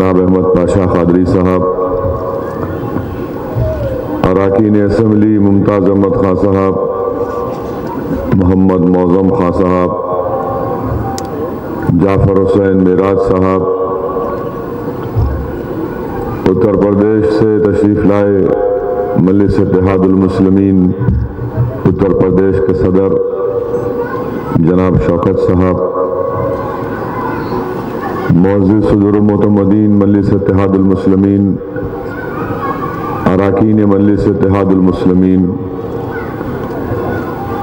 جناب احمد پاشا قادری صاحب، اراکین اسمبلی ممتاز احمد خان صاحب، محمد معظم خان صاحب، جعفر حسین معراج صاحب، اتر پردیش سے تشریف لائے مجلس اتحاد المسلمین اتر پردیش کے صدر جناب شوکت صاحب، معزز صدور المعتمدین مجلس اتحاد المسلمین، اراکین مجلس اتحاد المسلمین،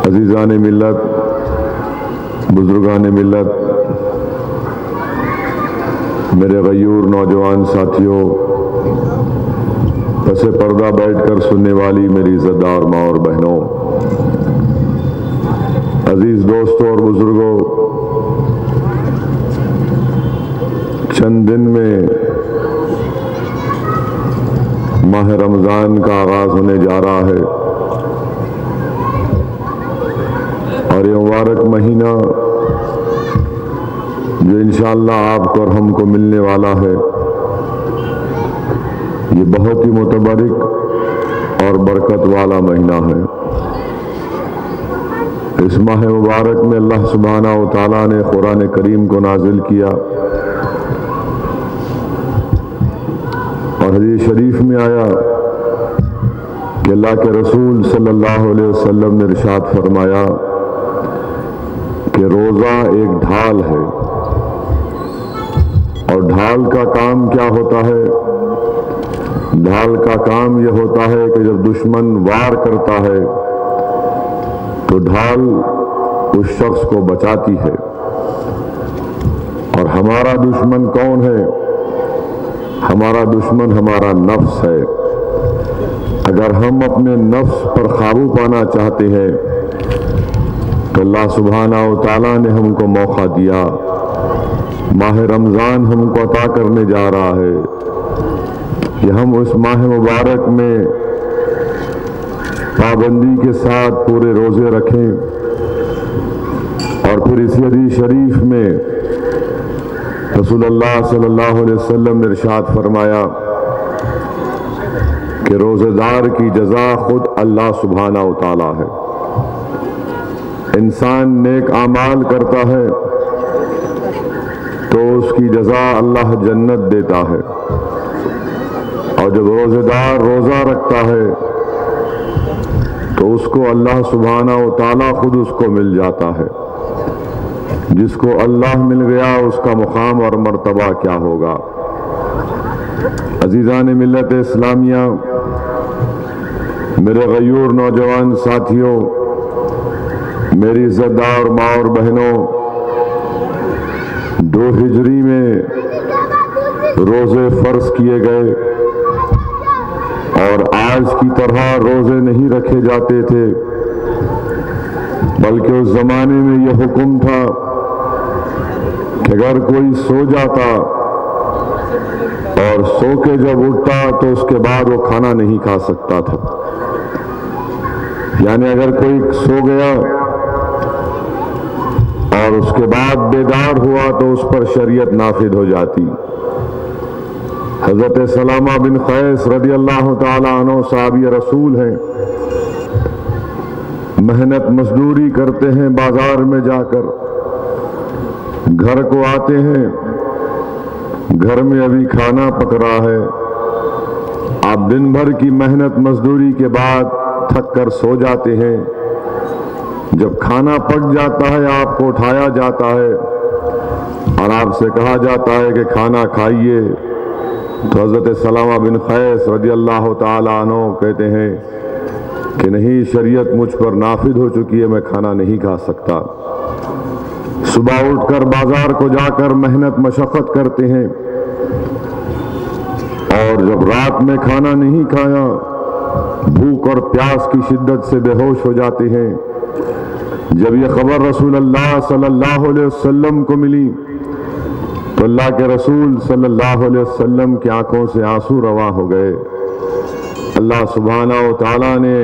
عزیزان ملت، بزرگان ملت، میرے غیور نوجوان ساتھیوں، پس پردہ بیٹھ کر سننے والی میری عزتدار ماں اور بہنوں، عزیز دوستوں اور بزرگوں، چند دن میں ماہ رمضان کا آغاز ہونے جا رہا ہے، اور یہ مبارک مہینہ جو انشاءاللہ آپ کو اور ہم کو ملنے والا ہے، یہ بہت ہی متبرک اور برکت والا مہینہ ہے۔ اس ماہ مبارک میں اللہ سبحانہ و تعالیٰ نے قرآن کریم کو نازل کیا، اور حدیث شریف میں آیا کہ اللہ کے رسول صلی اللہ علیہ وسلم نے ارشاد فرمایا کہ روزہ ایک ڈھال ہے، اور ڈھال کا کام کیا ہوتا ہے؟ ڈھال کا کام یہ ہوتا ہے کہ جب دشمن وار کرتا ہے تو ڈھال اس شخص کو بچاتی ہے۔ اور ہمارا دشمن کون ہے؟ ہمارا دشمن ہمارا نفس ہے۔ اگر ہم اپنے نفس پر قابو پانا چاہتے ہیں تو اللہ سبحانہ و تعالیٰ نے ہم کو موقع دیا، ماہ رمضان ہم کو عطا کرنے جا رہا ہے کہ ہم اس ماہ مبارک میں پابندی کے ساتھ پورے روزے رکھیں، اور پھر اسی حدیث شریف میں رسول اللہ صلی اللہ علیہ وسلم نے ارشاد فرمایا کہ روزے دار کی جزا خود اللہ سبحانہ و تعالیٰ ہے۔ انسان نیک اعمال کرتا ہے تو اس کی جزا اللہ جنت دیتا ہے، اور جب روزے دار روزہ رکھتا ہے تو اس کو اللہ سبحانہ و تعالیٰ خود اس کو مل جاتا ہے۔ جس کو اللہ مل گیا اس کا مقام اور مرتبہ کیا ہوگا۔ عزیزان ملت اسلامیہ، میرے غیور نوجوان ساتھیوں، میری عزتدار ماں اور بہنوں، 2 ہجری میں روزے فرض کیے گئے، اور آج کی طرح روزے نہیں رکھے جاتے تھے، بلکہ اس زمانے میں یہ حکم تھا کہ اگر کوئی سو جاتا اور سو کے جب اٹھتا تو اس کے بعد وہ کھانا نہیں کھا سکتا تھا۔ یعنی اگر کوئی سو گیا اور اس کے بعد بیدار ہوا تو اس پر شریعت نافذ ہو جاتی۔ حضرت سلامہ بن قیس رضی اللہ تعالیٰ عنہ صحابی رسول ہیں، محنت مزدوری کرتے ہیں، بازار میں جا کر گھر کو آتے ہیں، گھر میں ابھی کھانا پک رہا ہے۔ آپ دن بھر کی محنت مزدوری کے بعد تھک کر سو جاتے ہیں، جب کھانا پک جاتا ہے آپ کو اٹھایا جاتا ہے اور آپ سے کہا جاتا ہے کہ کھانا کھائیے، تو حضرت سلامہ بن قیس رضی اللہ تعالیٰ عنہ کہتے ہیں کہ نہیں، شریعت مجھ پر نافذ ہو چکی ہے، میں کھانا نہیں کھا سکتا۔ صبح اٹھ کر بازار کو جا کر محنت مشقت کرتے ہیں، اور جب رات میں کھانا نہیں کھایا، بھوک اور پیاس کی شدت سے بے ہوش ہو جاتے ہیں۔ جب یہ خبر رسول اللہ صلی اللہ علیہ وسلم کو ملی تو اللہ کے رسول صلی اللہ علیہ وسلم کی آنکھوں سے آنسو رواں ہو گئے۔ اللہ سبحانہ و تعالیٰ نے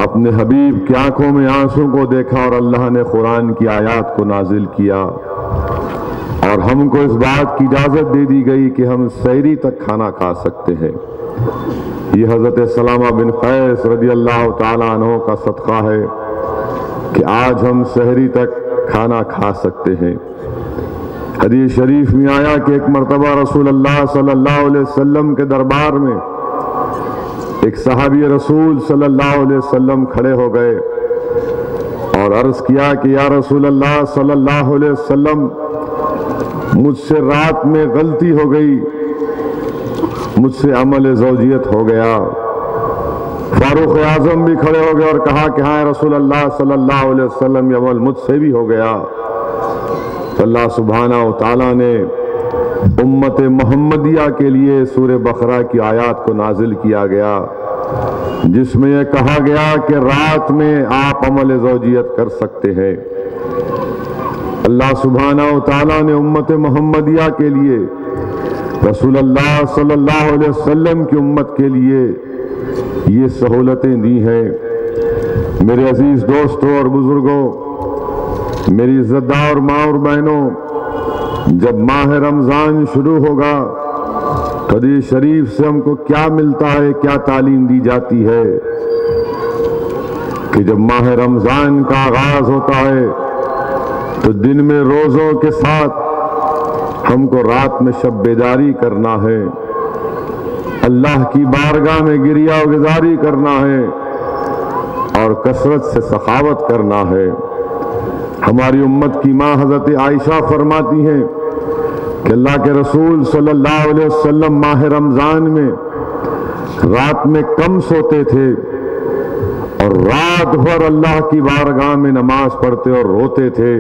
اپنے حبیب کی آنکھوں میں آنسوں کو دیکھا، اور اللہ نے قرآن کی آیات کو نازل کیا اور ہم کو اس بات کی اجازت دے دی گئی کہ ہم سحری تک کھانا کھا سکتے ہیں۔ یہ حضرت سلامہ بن قیس رضی اللہ تعالیٰ عنہ کا صدقہ ہے کہ آج ہم سحری تک کھانا کھا سکتے ہیں۔ حدیث شریف میں آیا کہ ایک مرتبہ رسول اللہ صلی اللہ علیہ وسلم کے دربار میں ایک صحابی رسول صلی اللہ علیہ وسلم کھڑے ہو گئے اور عرض کیا کہ یا رسول اللہ صلی اللہ علیہ وسلم، مجھ سے رات میں غلطی ہو گئی، مجھ سے عمل زوجیت ہو گیا۔ فاروق اعظم بھی کھڑے ہو گئے اور کہا کہ ہاں رسول اللہ صلی اللہ علیہ وسلم، یہ عمل مجھ سے بھی ہو گیا۔ تو اللہ سبحانہ و تعالیٰ نے امت محمدیہ کے لیے سورہ بقرہ کی آیات کو نازل کیا گیا، جس میں یہ کہا گیا کہ رات میں آپ عمل زوجیت کر سکتے ہیں۔ اللہ سبحانہ و تعالیٰ نے امت محمدیہ کے لیے، رسول اللہ صلی اللہ علیہ وسلم کی امت کے لیے یہ سہولتیں دی ہیں۔ میرے عزیز دوستوں اور بزرگوں، میری عزت دار ماں اور بہنوں، جب ماہ رمضان شروع ہوگا تو حدیث شریف سے ہم کو کیا ملتا ہے، کیا تعلیم دی جاتی ہے کہ جب ماہ رمضان کا آغاز ہوتا ہے تو دن میں روزوں کے ساتھ ہم کو رات میں شب بیداری کرنا ہے، اللہ کی بارگاہ میں گریہ گزاری کرنا ہے اور کثرت سے سخاوت کرنا ہے۔ ہماری امت کی ماں حضرت عائشہ فرماتی ہیں کہ اللہ کے رسول صلی اللہ علیہ وسلم ماہ رمضان میں رات میں کم سوتے تھے اور رات بھر اللہ کی بارگاہ میں نماز پڑھتے اور روتے تھے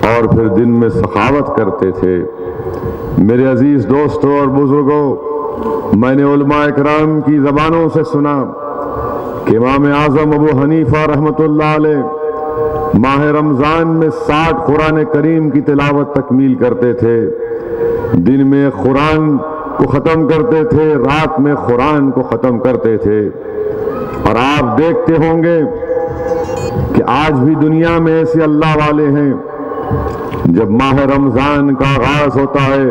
اور پھر دن میں سخاوت کرتے تھے۔ میرے عزیز دوستوں اور بزرگوں، میں نے علماء اکرام کی زبانوں سے سنا کہ امام اعظم ابو حنیفہ رحمۃ اللہ علیہ ماہ رمضان میں 60 قرآن کریم کی تلاوت تکمیل کرتے تھے۔ دن میں قرآن کو ختم کرتے تھے، رات میں قرآن کو ختم کرتے تھے۔ اور آپ دیکھتے ہوں گے کہ آج بھی دنیا میں ایسے اللہ والے ہیں، جب ماہ رمضان کا آغاز ہوتا ہے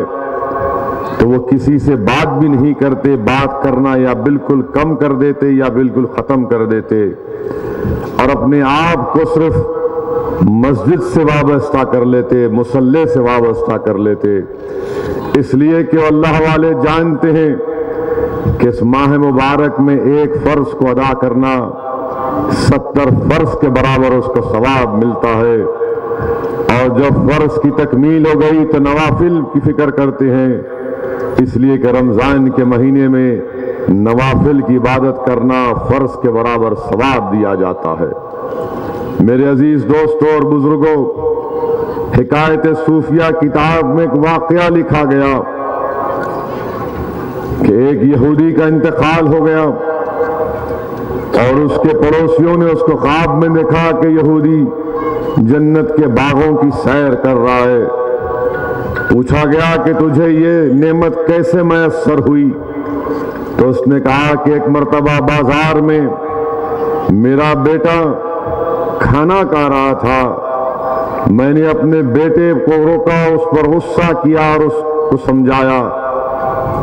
تو وہ کسی سے بات بھی نہیں کرتے، بات کرنا یا بالکل کم کر دیتے یا بالکل ختم کر دیتے، اور اپنے آپ کو صرف مسجد سے وابستہ کر لیتے، مصلی سے وابستہ کر لیتے، اس لیے کہ اللہ والے جانتے ہیں کہ اس ماہ مبارک میں ایک فرض کو ادا کرنا 70 فرض کے برابر اس کو ثواب ملتا ہے، اور جب فرض کی تکمیل ہو گئی تو نوافل کی فکر کرتے ہیں، اس لیے کہ رمضان کے مہینے میں نوافل کی عبادت کرنا فرض کے برابر ثواب دیا جاتا ہے۔ میرے عزیز دوستوں اور بزرگوں، حکایت صوفیہ کتاب میں ایک واقعہ لکھا گیا کہ ایک یہودی کا انتقال ہو گیا اور اس کے پڑوسیوں نے اس کو خواب میں دیکھا کہ یہودی جنت کے باغوں کی سیر کر رہا ہے۔ پوچھا گیا کہ تجھے یہ نعمت کیسے میسر ہوئی؟ تو اس نے کہا کہ ایک مرتبہ بازار میں میرا بیٹا کھانا کھا رہا تھا، میں نے اپنے بیٹے کو روکا، اس پر غصہ کیا اور اس کو سمجھایا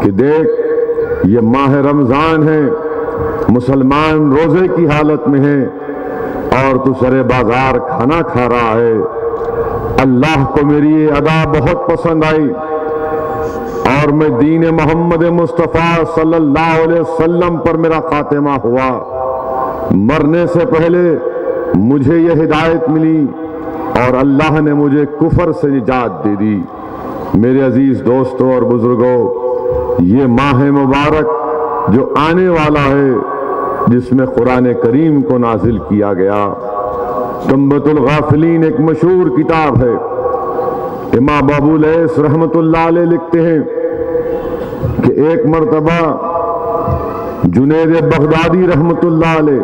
کہ دیکھ یہ ماہ رمضان ہے، مسلمان روزے کی حالت میں ہے اور تو سرے بازار کھانا کھا رہا ہے۔ اللہ کو میری یہ ادا بہت پسند آئی اور میں دین محمد مصطفیٰ صلی اللہ علیہ وسلم پر میرا خاتمہ ہوا۔ مرنے سے پہلے مجھے یہ ہدایت ملی اور اللہ نے مجھے کفر سے نجات دے دی۔ میرے عزیز دوستوں اور بزرگوں، یہ ماہ مبارک جو آنے والا ہے، جس میں قرآن کریم کو نازل کیا گیا، تنبۃ الغافلین ایک مشہور کتاب ہے۔ امام ابو لیث رحمۃ اللہ علیہ لکھتے ہیں کہ ایک مرتبہ جنید بغدادی رحمۃ اللہ علیہ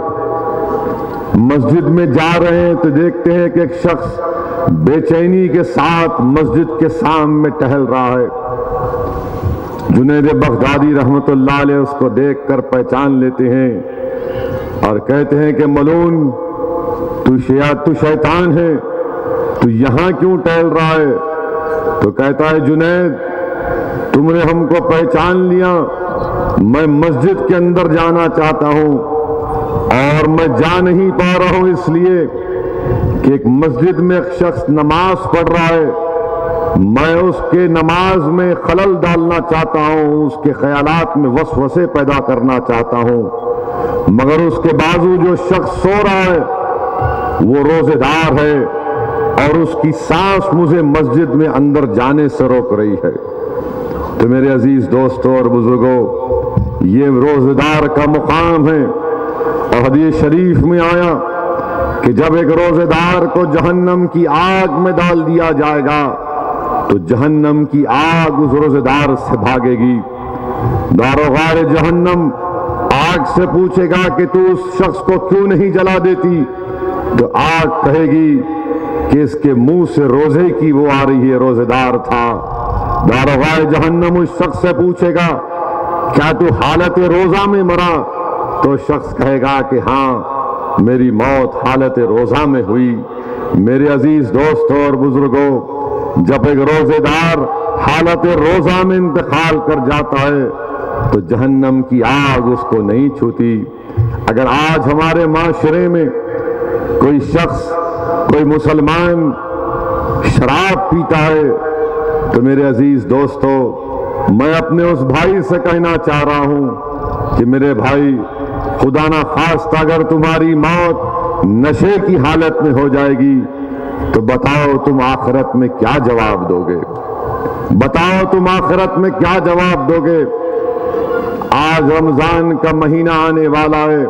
مسجد میں جا رہے ہیں تو دیکھتے ہیں کہ ایک شخص بے چینی کے ساتھ مسجد کے سامنے ٹہل رہا ہے۔ جنید بغدادی رحمۃ اللہ علیہ اس کو دیکھ کر پہچان لیتے ہیں اور کہتے ہیں کہ ملعون، تو شیطان ہے، تو یہاں کیوں ٹہل رہا ہے؟ تو کہتا ہے جنید تم نے ہم کو پہچان لیا، میں مسجد کے اندر جانا چاہتا ہوں اور میں جا نہیں پا رہا ہوں اس لیے کہ ایک مسجد میں ایک شخص نماز پڑھ رہا ہے، میں اس کے نماز میں خلل ڈالنا چاہتا ہوں، اس کے خیالات میں وسوسے پیدا کرنا چاہتا ہوں، مگر اس کے بازو جو شخص سو رہا ہے وہ روزے دار ہے اور اس کی سانس مجھے مسجد میں اندر جانے سے روک رہی ہے۔ تو میرے عزیز دوستوں اور بزرگوں، یہ روزے دار کا مقام ہے، اور حدیث شریف میں آیا کہ جب ایک روزے دار کو جہنم کی آگ میں ڈال دیا جائے گا تو جہنم کی آگ اس روزے دار سے بھاگے گی۔ داروغار جہنم آگ سے پوچھے گا کہ تو اس شخص کو کیوں نہیں جلا دیتی؟ تو آگ کہے گی کہ اس کے منہ سے روزے کی وہ آ رہی ہے، روزے دار تھا۔ داروغار جہنم اس شخص سے پوچھے گا کیا تو حالت روزہ میں مرا؟ تو شخص کہے گا کہ ہاں میری موت حالت روزہ میں ہوئی۔ میرے عزیز دوستوں اور بزرگوں، جب ایک روزے دار حالت روزہ میں انتقال کر جاتا ہے تو جہنم کی آگ اس کو نہیں چھوتی۔ اگر آج ہمارے معاشرے میں کوئی شخص، کوئی مسلمان شراب پیتا ہے تو میرے عزیز دوستو، میں اپنے اس بھائی سے کہنا چاہ رہا ہوں کہ میرے بھائی، خدا نہ خواستہ اگر تمہاری موت نشے کی حالت میں ہو جائے گی تو بتاؤ تم آخرت میں کیا جواب دو گے؟ بتاؤ تم آخرت میں کیا جواب دو گے؟ آج رمضان کا مہینہ آنے والا ہے،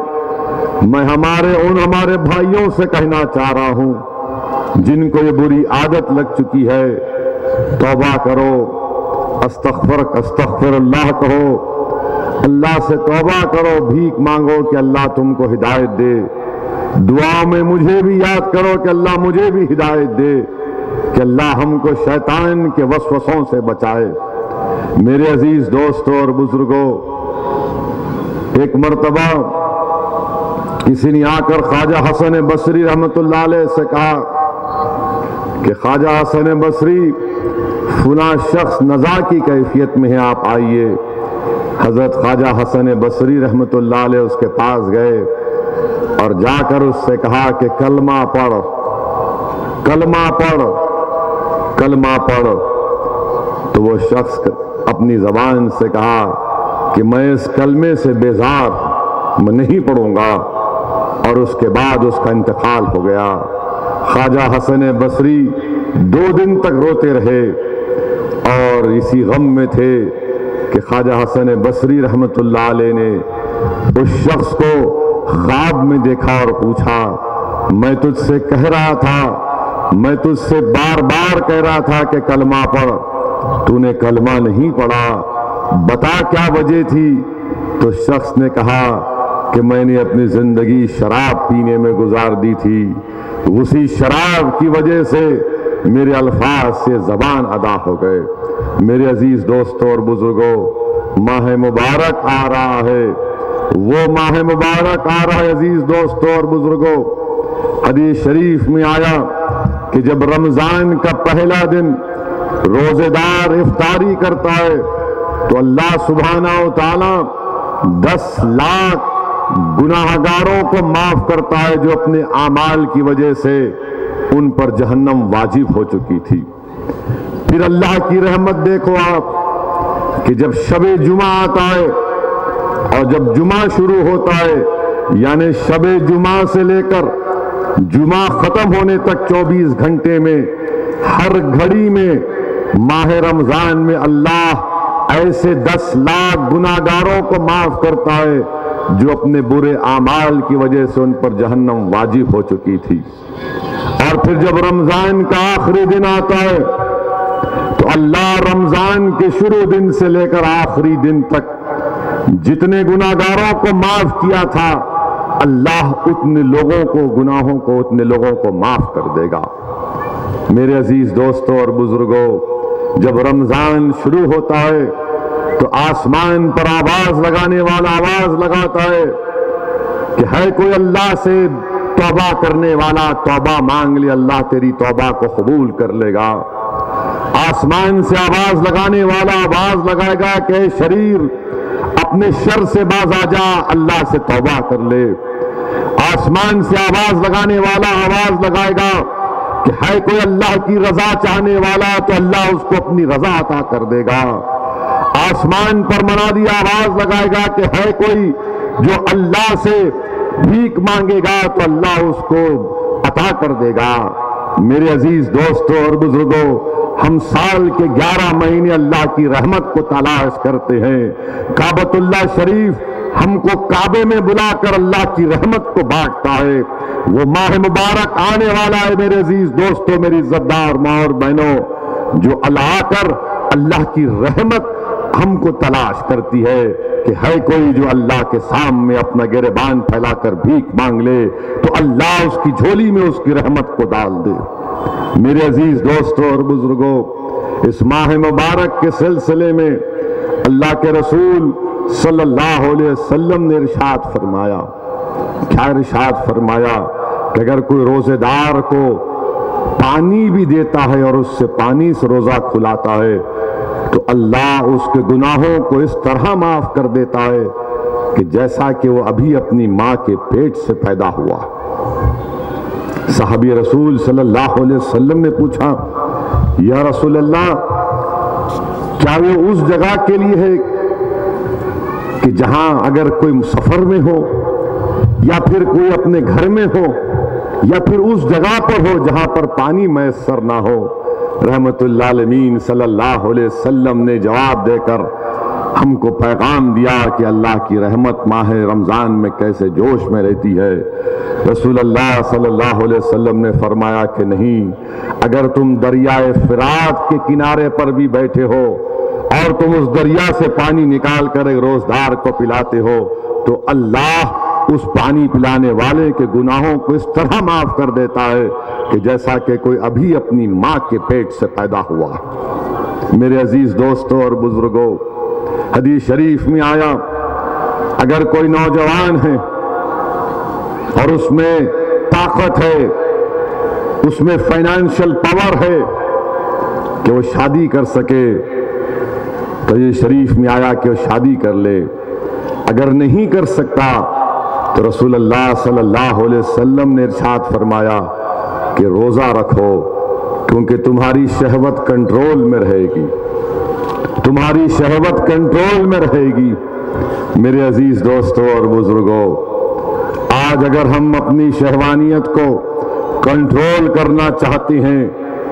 میں ہمارے بھائیوں سے کہنا چاہ رہا ہوں جن کو یہ بری عادت لگ چکی ہے، توبہ کرو، استغفر اللہ کہو، اللہ سے توبہ کرو، بھیک مانگو کہ اللہ تم کو ہدایت دے، دعا میں مجھے بھی یاد کرو کہ اللہ مجھے بھی ہدایت دے، کہ اللہ ہم کو شیطان کے وسوسوں سے بچائے۔ میرے عزیز دوستوں اور بزرگوں، ایک مرتبہ کسی نے آ کر خواجہ حسن بصری رحمۃ اللہ علیہ سے کہا کہ خواجہ حسن بصری، فلاں شخص نزا کی کیفیت میں ہے، آپ آئیے۔ حضرت خواجہ حسن بصری رحمۃ اللہ علیہ اس کے پاس گئے اور جا کر اس سے کہا کہ کلمہ پڑھ، کلمہ پڑھ، کلمہ پڑھ۔ تو وہ شخص اپنی زبان سے کہا کہ میں اس کلمے سے بیزار، میں نہیں پڑھوں گا، اور اس کے بعد اس کا انتقال ہو گیا۔ خواجہ حسن بصری 2 دن تک روتے رہے اور اسی غم میں تھے کہ خواجہ حسن بصری رحمۃ اللہ علیہ نے اس شخص کو خواب میں دیکھا اور پوچھا، میں تجھ سے کہہ رہا تھا، میں تجھ سے بار بار کہہ رہا تھا کہ کلمہ پڑھ، تو نے کلمہ نہیں پڑھا، بتا کیا وجہ تھی؟ تو شخص نے کہا کہ میں نے اپنی زندگی شراب پینے میں گزار دی تھی، اسی شراب کی وجہ سے میرے الفاظ سے زبان ادا ہو گئے۔ میرے عزیز دوستوں اور بزرگوں، ماہ مبارک آ رہا ہے، وہ ماہ مبارک آ رہا ہے عزیز دوستوں اور بزرگوں۔ حدیث شریف میں آیا کہ جب رمضان کا پہلا دن روزے دار افطاری کرتا ہے تو اللہ سبحانہ و تعالی 10 لاکھ گناہگاروں کو معاف کرتا ہے جو اپنے اعمال کی وجہ سے ان پر جہنم واجب ہو چکی تھی۔ پھر اللہ کی رحمت دیکھو آپ کہ جب شب جمعہ آتا ہے اور جب جمعہ شروع ہوتا ہے، یعنی شب جمعہ سے لے کر جمعہ ختم ہونے تک 24 گھنٹے میں ہر گھڑی میں ماہ رمضان میں اللہ ایسے 10 لاکھ گناہگاروں کو معاف کرتا ہے جو اپنے برے اعمال کی وجہ سے ان پر جہنم واجب ہو چکی تھی۔ اور پھر جب رمضان کا آخری دن آتا ہے تو اللہ رمضان کے شروع دن سے لے کر آخری دن تک جتنے گناہگاروں کو معاف کیا تھا، اللہ اتنے لوگوں کو، گناہوں کو اتنے لوگوں کو معاف کر دے گا۔ میرے عزیز دوستوں اور بزرگوں، جب رمضان شروع ہوتا ہے تو آسمان پر آواز لگانے والا آواز لگاتا ہے کہ ہے کوئی اللہ سے توبہ کرنے والا، توبہ مانگ لے، اللہ تیری توبہ کو قبول کر لے گا۔ آسمان سے آواز لگانے والا آواز لگائے گا کہ اے شریر اپنے شر سے باز آ جا، اللہ سے توبہ کر لے۔ آسمان سے آواز لگانے والا آواز لگائے گا کہ ہے کوئی اللہ کی رضا چاہنے والا تو اللہ اس کو اپنی رضا عطا کر دے گا۔ آسمان پر منادی آواز لگائے گا کہ ہے کوئی جو اللہ سے بھیک مانگے گا تو اللہ اس کو عطا کر دے گا۔ میرے عزیز دوستوں اور بزرگوں، ہم سال کے 11 مہینے اللہ کی رحمت کو تلاش کرتے ہیں۔ کعبۃ اللہ شریف ہم کو کعبے میں بلا کر اللہ کی رحمت کو بانٹتا ہے۔ وہ ماہ مبارک آنے والا ہے میرے عزیز دوستوں، میری عزتدار ماں اور بہنوں، جو اللہ کر اللہ کی رحمت ہم کو تلاش کرتی ہے کہ ہے کوئی جو اللہ کے سامنے اپنا گریبان پھیلا کر بھیک مانگ لے تو اللہ اس کی جھولی میں اس کی رحمت کو ڈال دے۔ میرے عزیز دوستوں اور بزرگوں، اس ماہ مبارک کے سلسلے میں اللہ کے رسول صلی اللہ علیہ وسلم نے ارشاد فرمایا، کیا ارشاد فرمایا کہ اگر کوئی روزے دار کو پانی بھی دیتا ہے اور اس سے پانی سے روزہ کھلاتا ہے تو اللہ اس کے گناہوں کو اس طرح معاف کر دیتا ہے کہ جیسا کہ وہ ابھی اپنی ماں کے پیٹ سے پیدا ہوا۔ صحابی رسول صلی اللہ علیہ وسلم نے پوچھا، یا رسول اللہ، کیا وہ اس جگہ کے لیے ہے کہ جہاں اگر کوئی سفر میں ہو یا پھر کوئی اپنے گھر میں ہو یا پھر اس جگہ پر ہو جہاں پر پانی میسر نہ ہو؟ رحمت اللہ عالمین صلی اللہ علیہ وسلم نے جواب دے کر ہم کو پیغام دیا کہ اللہ کی رحمت ماہ رمضان میں کیسے جوش میں رہتی ہے۔ رسول اللہ صلی اللہ علیہ وسلم نے فرمایا کہ نہیں، اگر تم دریائے فرات کے کنارے پر بھی بیٹھے ہو اور تم اس دریا سے پانی نکال کر ایک روزدار کو پلاتے ہو تو اللہ اس پانی پلانے والے کے گناہوں کو اس طرح معاف کر دیتا ہے کہ جیسا کہ کوئی ابھی اپنی ماں کے پیٹ سے پیدا ہوا۔ میرے عزیز دوستوں اور بزرگوں، حدیث شریف میں آیا، اگر کوئی نوجوان ہے اور اس میں طاقت ہے، اس میں فائنانشل پاور ہے کہ وہ شادی کر سکے تو یہ شریف میں آیا کہ وہ شادی کر لے۔ اگر نہیں کر سکتا تو رسول اللہ صلی اللہ علیہ وسلم نے ارشاد فرمایا کہ روزہ رکھو، کیونکہ تمہاری شہوت کنٹرول میں رہے گی، تمہاری شہوت کنٹرول میں رہے گی۔ میرے عزیز دوستوں اور بزرگوں، آج اگر ہم اپنی شہوانیت کو کنٹرول کرنا چاہتے ہیں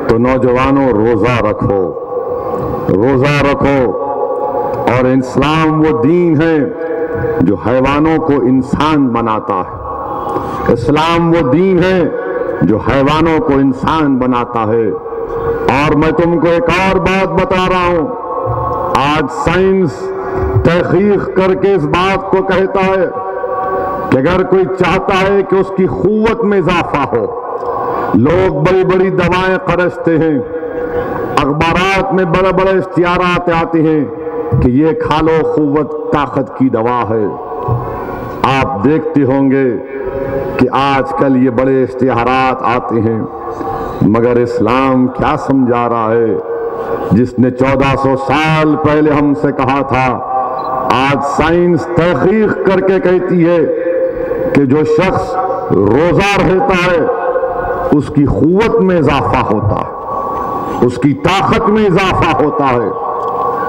تو نوجوانوں روزہ رکھو، روزہ رکھو۔ اور اسلام وہ دین ہے جو حیوانوں کو انسان بناتا ہے، اسلام وہ دین ہے جو حیوانوں کو انسان بناتا ہے۔ اور میں تم کو ایک اور بات بتا رہا ہوں، آج سائنس تحقیق کر کے اس بات کو کہتا ہے کہ اگر کوئی چاہتا ہے کہ اس کی قوت میں اضافہ ہو، لوگ بڑی بڑی دوائیں خرچتے ہیں، اخبارات میں بڑے بڑے اشتہارات آتے ہیں کہ یہ کھا لو قوت طاقت کی دوا ہے۔ آپ دیکھتے ہوں گے کہ آج کل یہ بڑے اشتہارات آتے ہیں، مگر اسلام کیا سمجھا رہا ہے؟ جس نے 1400 سال پہلے ہم سے کہا تھا، آج سائنس تحقیق کر کے کہتی ہے کہ جو شخص روزہ رہتا ہے اس کی قوت میں اضافہ ہوتا ہے، اس کی طاقت میں اضافہ ہوتا ہے۔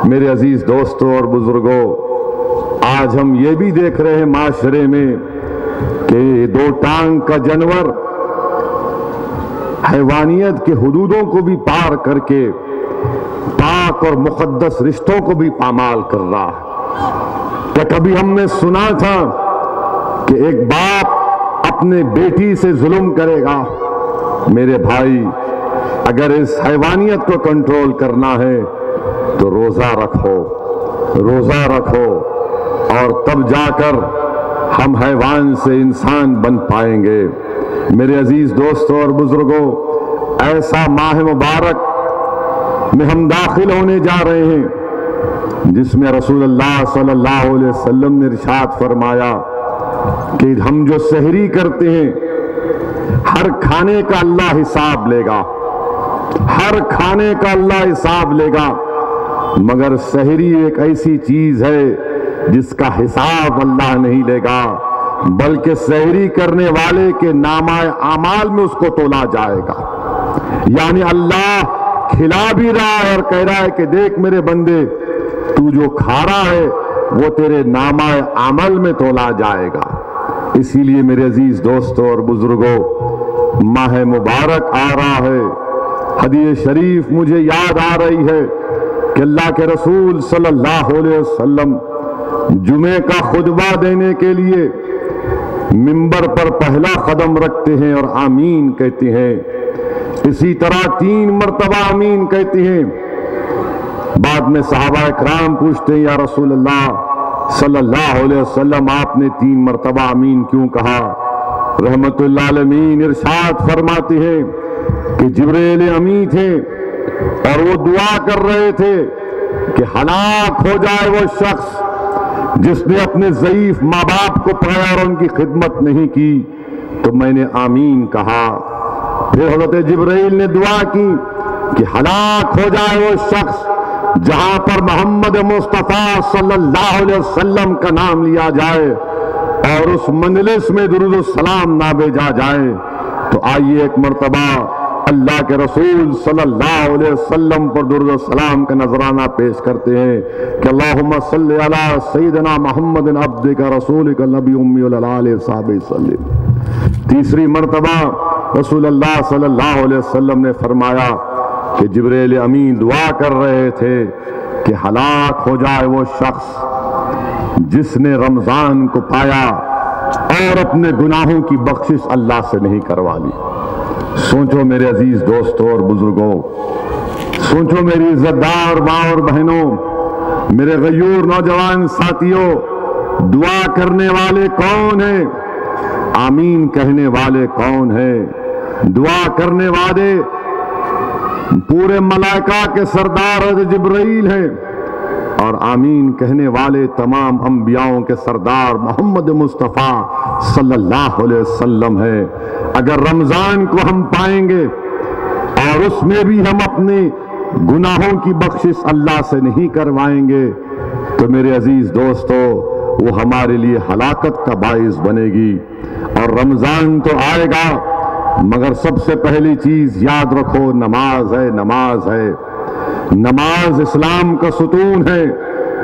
میرے عزیز دوستوں اور بزرگوں، آج ہم یہ بھی دیکھ رہے ہیں معاشرے میں کہ دو ٹانگ کا جانور حیوانیت کے حدودوں کو بھی پار کر کے پاک اور مقدس رشتوں کو بھی پامال کر رہا ہے۔ کیا کبھی ہم نے سنا تھا کہ ایک باپ اپنے بیٹی سے ظلم کرے گا؟ میرے بھائی، اگر اس حیوانیت کو کنٹرول کرنا ہے تو روزہ رکھو، روزہ رکھو، اور تب جا کر ہم حیوان سے انسان بن پائیں گے۔ میرے عزیز دوستوں اور بزرگوں، ایسا ماہ مبارک میں ہم داخل ہونے جا رہے ہیں جس میں رسول اللہ صلی اللہ علیہ وسلم نے ارشاد فرمایا کہ ہم جو سحری کرتے ہیں ہر کھانے کا اللہ حساب لے گا، ہر کھانے کا اللہ حساب لے گا، مگر سحری ایک ایسی چیز ہے جس کا حساب اللہ نہیں لے گا، بلکہ سحری کرنے والے کے نامہ اعمال میں اس کو تولا جائے گا۔ یعنی اللہ کھلا بھی رہا ہے اور کہہ رہا ہے کہ دیکھ میرے بندے، تو جو کھا رہا ہے وہ تیرے نامہ عمل میں تولا جائے گا۔ اسی لیے میرے عزیز دوستوں اور بزرگوں، ماہ مبارک آ رہا ہے، حدیث شریف مجھے یاد آ رہی ہے کہ اللہ کے رسول صلی اللہ علیہ وسلم جمعے کا خطبہ دینے کے لیے منبر پر پہلا قدم رکھتے ہیں اور آمین کہتے ہیں، اسی طرح 3 مرتبہ آمین کہتے ہیں۔ بعد میں صحابہ اکرام پوچھتے ہیں یا رسول اللہ صلی اللہ علیہ وسلم آپ نے 3 مرتبہ آمین کیوں کہا؟ رحمت اللہ عالمین ارشاد فرماتے ہیں کہ جبرائیل امی تھے اور وہ دعا کر رہے تھے کہ ہلاک ہو جائے وہ شخص جس نے اپنے ضعیف ماں باپ کو پایا اور ان کی خدمت نہیں کی، تو میں نے آمین کہا۔ پھر حضرت جبرائیل نے دعا کی کہ ہلاک ہو جائے وہ شخص جہاں پر محمد مصطفیٰ صلی اللہ علیہ وسلم کا نام لیا جائے اور اس مجلس میں درود السلام نہ بھیجا جائے۔ تو آئیے ایک مرتبہ اللہ کے رسول صلی اللہ علیہ وسلم پر درود السلام کا نذرانہ پیش کرتے ہیں کہ اللہم صلی علی سیدنا محمد عبدک رسولک نبی امی وعلی آلہ وصحبہ وسلم۔ تیسری مرتبہ رسول اللہ صلی اللہ علیہ وسلم نے فرمایا کہ جبرائیل امین دعا کر رہے تھے کہ ہلاک ہو جائے وہ شخص جس نے رمضان کو پایا اور اپنے گناہوں کی بخشش اللہ سے نہیں کروا لی۔ سوچو میرے عزیز دوستوں اور بزرگوں، سوچو میری عزتدار ماں اور بہنوں، میرے غیور نوجوان ساتھیوں، دعا کرنے والے کون ہیں؟ آمین کہنے والے کون ہیں؟ دعا کرنے والے پورے ملائکہ کے سردار حضرت جبرائیل ہیں اور آمین کہنے والے تمام انبیاؤں کے سردار محمد مصطفیٰ صلی اللہ علیہ وسلم ہیں۔ اگر رمضان کو ہم پائیں گے اور اس میں بھی ہم اپنے گناہوں کی بخشش اللہ سے نہیں کروائیں گے تو میرے عزیز دوستو وہ ہمارے لیے ہلاکت کا باعث بنے گی۔ اور رمضان تو آئے گا مگر سب سے پہلی چیز یاد رکھو نماز ہے، نماز ہے۔ نماز اسلام کا ستون ہے،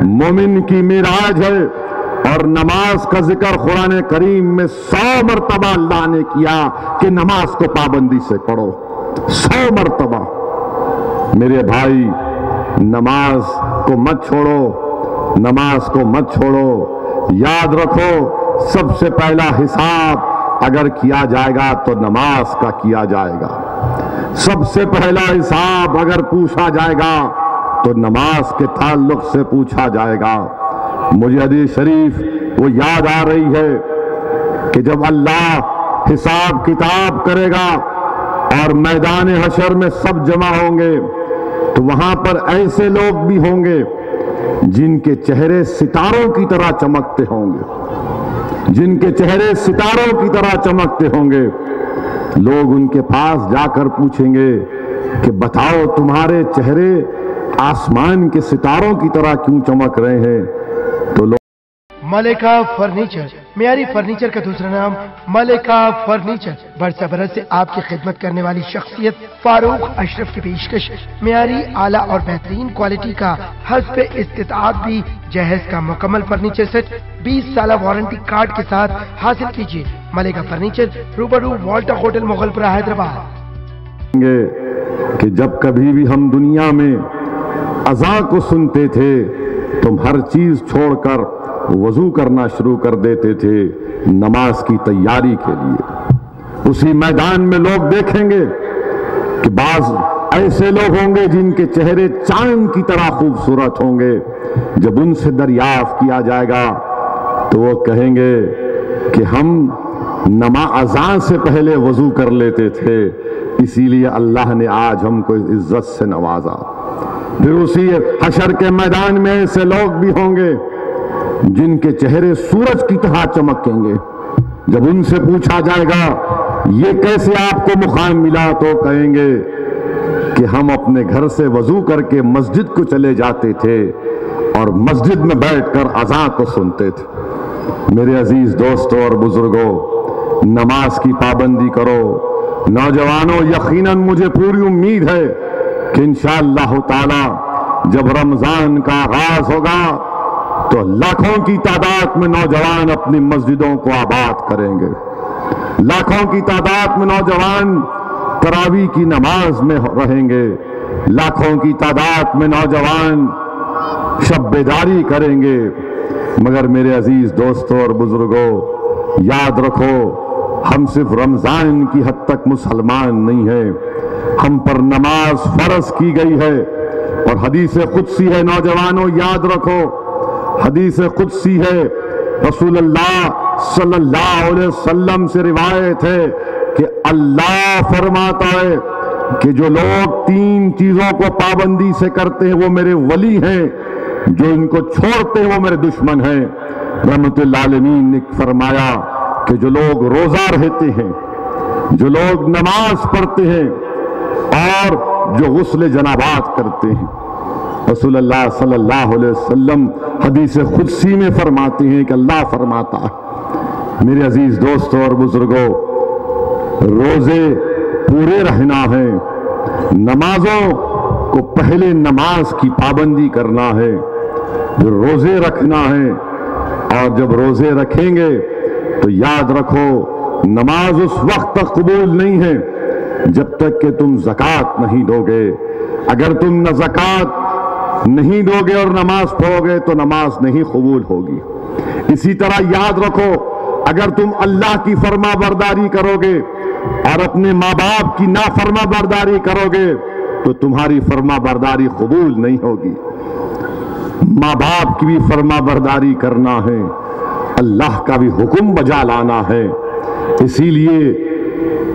مومن کی معراج ہے، اور نماز کا ذکر قرآن کریم میں 100 مرتبہ اللہ نے کیا کہ نماز کو پابندی سے پڑھو، 100 مرتبہ۔ میرے بھائی نماز کو مت چھوڑو، نماز کو مت چھوڑو۔ یاد رکھو سب سے پہلا حساب اگر کیا جائے گا تو نماز کا کیا جائے گا، سب سے پہلا حساب اگر پوچھا جائے گا تو نماز کے تعلق سے پوچھا جائے گا۔ مجھے حدیث شریف وہ یاد آ رہی ہے کہ جب اللہ حساب کتاب کرے گا اور میدان حشر میں سب جمع ہوں گے تو وہاں پر ایسے لوگ بھی ہوں گے جن کے چہرے ستاروں کی طرح چمکتے ہوں گے، جن کے چہرے ستاروں کی طرح چمکتے ہوں گے۔ لوگ ان کے پاس جا کر پوچھیں گے کہ بتاؤ تمہارے چہرے آسمان کے ستاروں کی طرح کیوں چمک رہے ہیں؟ تو لوگ ملکہ فرنیچر، معیاری فرنیچر کا دوسرا نام ملکہ فرنیچر، برسہ برس سے آپ کی خدمت کرنے والی شخصیت فاروق اشرف کی پیشکش، معیاری اعلیٰ اور بہترین کوالٹی کا حسب استطاعت بھی جہیز کا مکمل فرنیچر سیٹ 20 سالہ وارنٹی کارڈ کے ساتھ حاصل کیجیے۔ ملکہ فرنیچر، روبرو والٹا ہوٹل مغل پورہ حیدرآباد۔ کہ جب کبھی بھی ہم دنیا میں اذان کو سنتے تھے تم ہر چیز چھوڑ کر وضو کرنا شروع کر دیتے تھے نماز کی تیاری کے لیے۔ اسی میدان میں لوگ دیکھیں گے کہ بعض ایسے لوگ ہوں گے جن کے چہرے چاند کی طرح خوبصورت ہوں گے۔ جب ان سے دریافت کیا جائے گا تو وہ کہیں گے کہ ہم اذان سے پہلے وضو کر لیتے تھے، اسی لیے اللہ نے آج ہم کو عزت سے نوازا۔ پھر اسی حشر کے میدان میں ایسے لوگ بھی ہوں گے جن کے چہرے سورج کی طرح چمکیں گے۔ جب ان سے پوچھا جائے گا یہ کیسے آپ کو مقام ملا تو کہیں گے کہ ہم اپنے گھر سے وضو کر کے مسجد کو چلے جاتے تھے اور مسجد میں بیٹھ کر اذان کو سنتے تھے۔ میرے عزیز دوستوں اور بزرگوں، نماز کی پابندی کرو۔ نوجوانوں، یقیناً مجھے پوری امید ہے کہ انشاءاللہ تعالی جب رمضان کا آغاز ہوگا تو لاکھوں کی تعداد میں نوجوان اپنی مسجدوں کو آباد کریں گے، لاکھوں کی تعداد میں نوجوان تراویح کی نماز میں رہیں گے، لاکھوں کی تعداد میں نوجوان شب بیداری کریں گے۔ مگر میرے عزیز دوستوں اور بزرگوں، یاد رکھو، ہم صرف رمضان کی حد تک مسلمان نہیں ہیں، ہم پر نماز فرض کی گئی ہے، اور حدیث قدسی ہے نوجوانوں، یاد رکھو، حدیث قدسی ہے، رسول اللہ صلی اللہ علیہ وسلم سے روایت ہے کہ اللہ فرماتا ہے کہ جو لوگ 3 چیزوں کو پابندی سے کرتے ہیں وہ میرے ولی ہیں، جو ان کو چھوڑتے ہیں وہ میرے دشمن ہیں۔ رحمت اللہ عالمین نے فرمایا کہ جو لوگ روزہ رہتے ہیں، جو لوگ نماز پڑھتے ہیں اور جو غسل جنابات کرتے ہیں، رسول اللہ صلی اللہ علیہ وسلم حدیث قدسی میں فرماتے ہیں کہ اللہ فرماتا ہے، میرے عزیز دوستوں اور بزرگوں، روزے پورے رہنا ہے، نمازوں کو پہلے نماز کی پابندی کرنا ہے، جو روزے رکھنا ہے، اور جب روزے رکھیں گے تو یاد رکھو نماز اس وقت تک قبول نہیں ہے جب تک کہ تم زکوٰۃ نہیں دو گے۔ اگر تم نہ زکوٰۃ نہیں دو گے اور نماز پڑھو گے تو نماز نہیں قبول ہوگی۔ اسی طرح یاد رکھو، اگر تم اللہ کی فرما برداری کرو گے اور اپنے ماں باپ کی نافرما برداری کرو گے تو تمہاری فرما برداری قبول نہیں ہوگی۔ ماں باپ کی بھی فرما برداری کرنا ہے، اللہ کا بھی حکم بجا لانا ہے۔ اسی لیے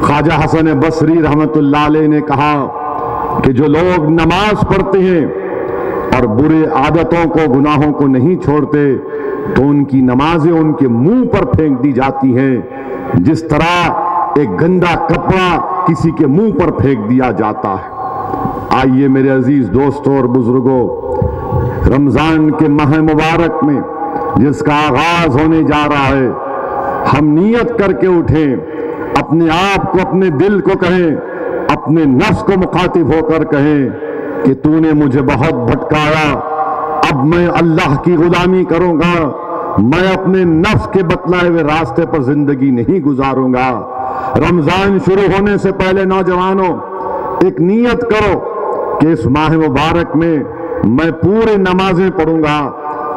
خواجہ حسن بصری رحمت اللہ علیہ نے کہا کہ جو لوگ نماز پڑھتے ہیں اور برے عادتوں کو، گناہوں کو نہیں چھوڑتے تو ان کی نمازیں ان کے منہ پر پھینک دی جاتی ہیں، جس طرح ایک گندا کپڑا کسی کے منہ پر پھینک دیا جاتا ہے۔ آئیے میرے عزیز دوستوں اور بزرگوں، رمضان کے ماہ مبارک میں جس کا آغاز ہونے جا رہا ہے، ہم نیت کر کے اٹھیں، اپنے آپ کو، اپنے دل کو کہیں، اپنے نفس کو مخاطب ہو کر کہیں کہ تو نے مجھے بہت بھٹکایا، اب میں اللہ کی غلامی کروں گا، میں اپنے نفس کے بتلائے ہوئے راستے پر زندگی نہیں گزاروں گا۔ رمضان شروع ہونے سے پہلے نوجوانوں ایک نیت کرو کہ اس ماہ مبارک میں میں پورے نمازیں پڑھوں گا،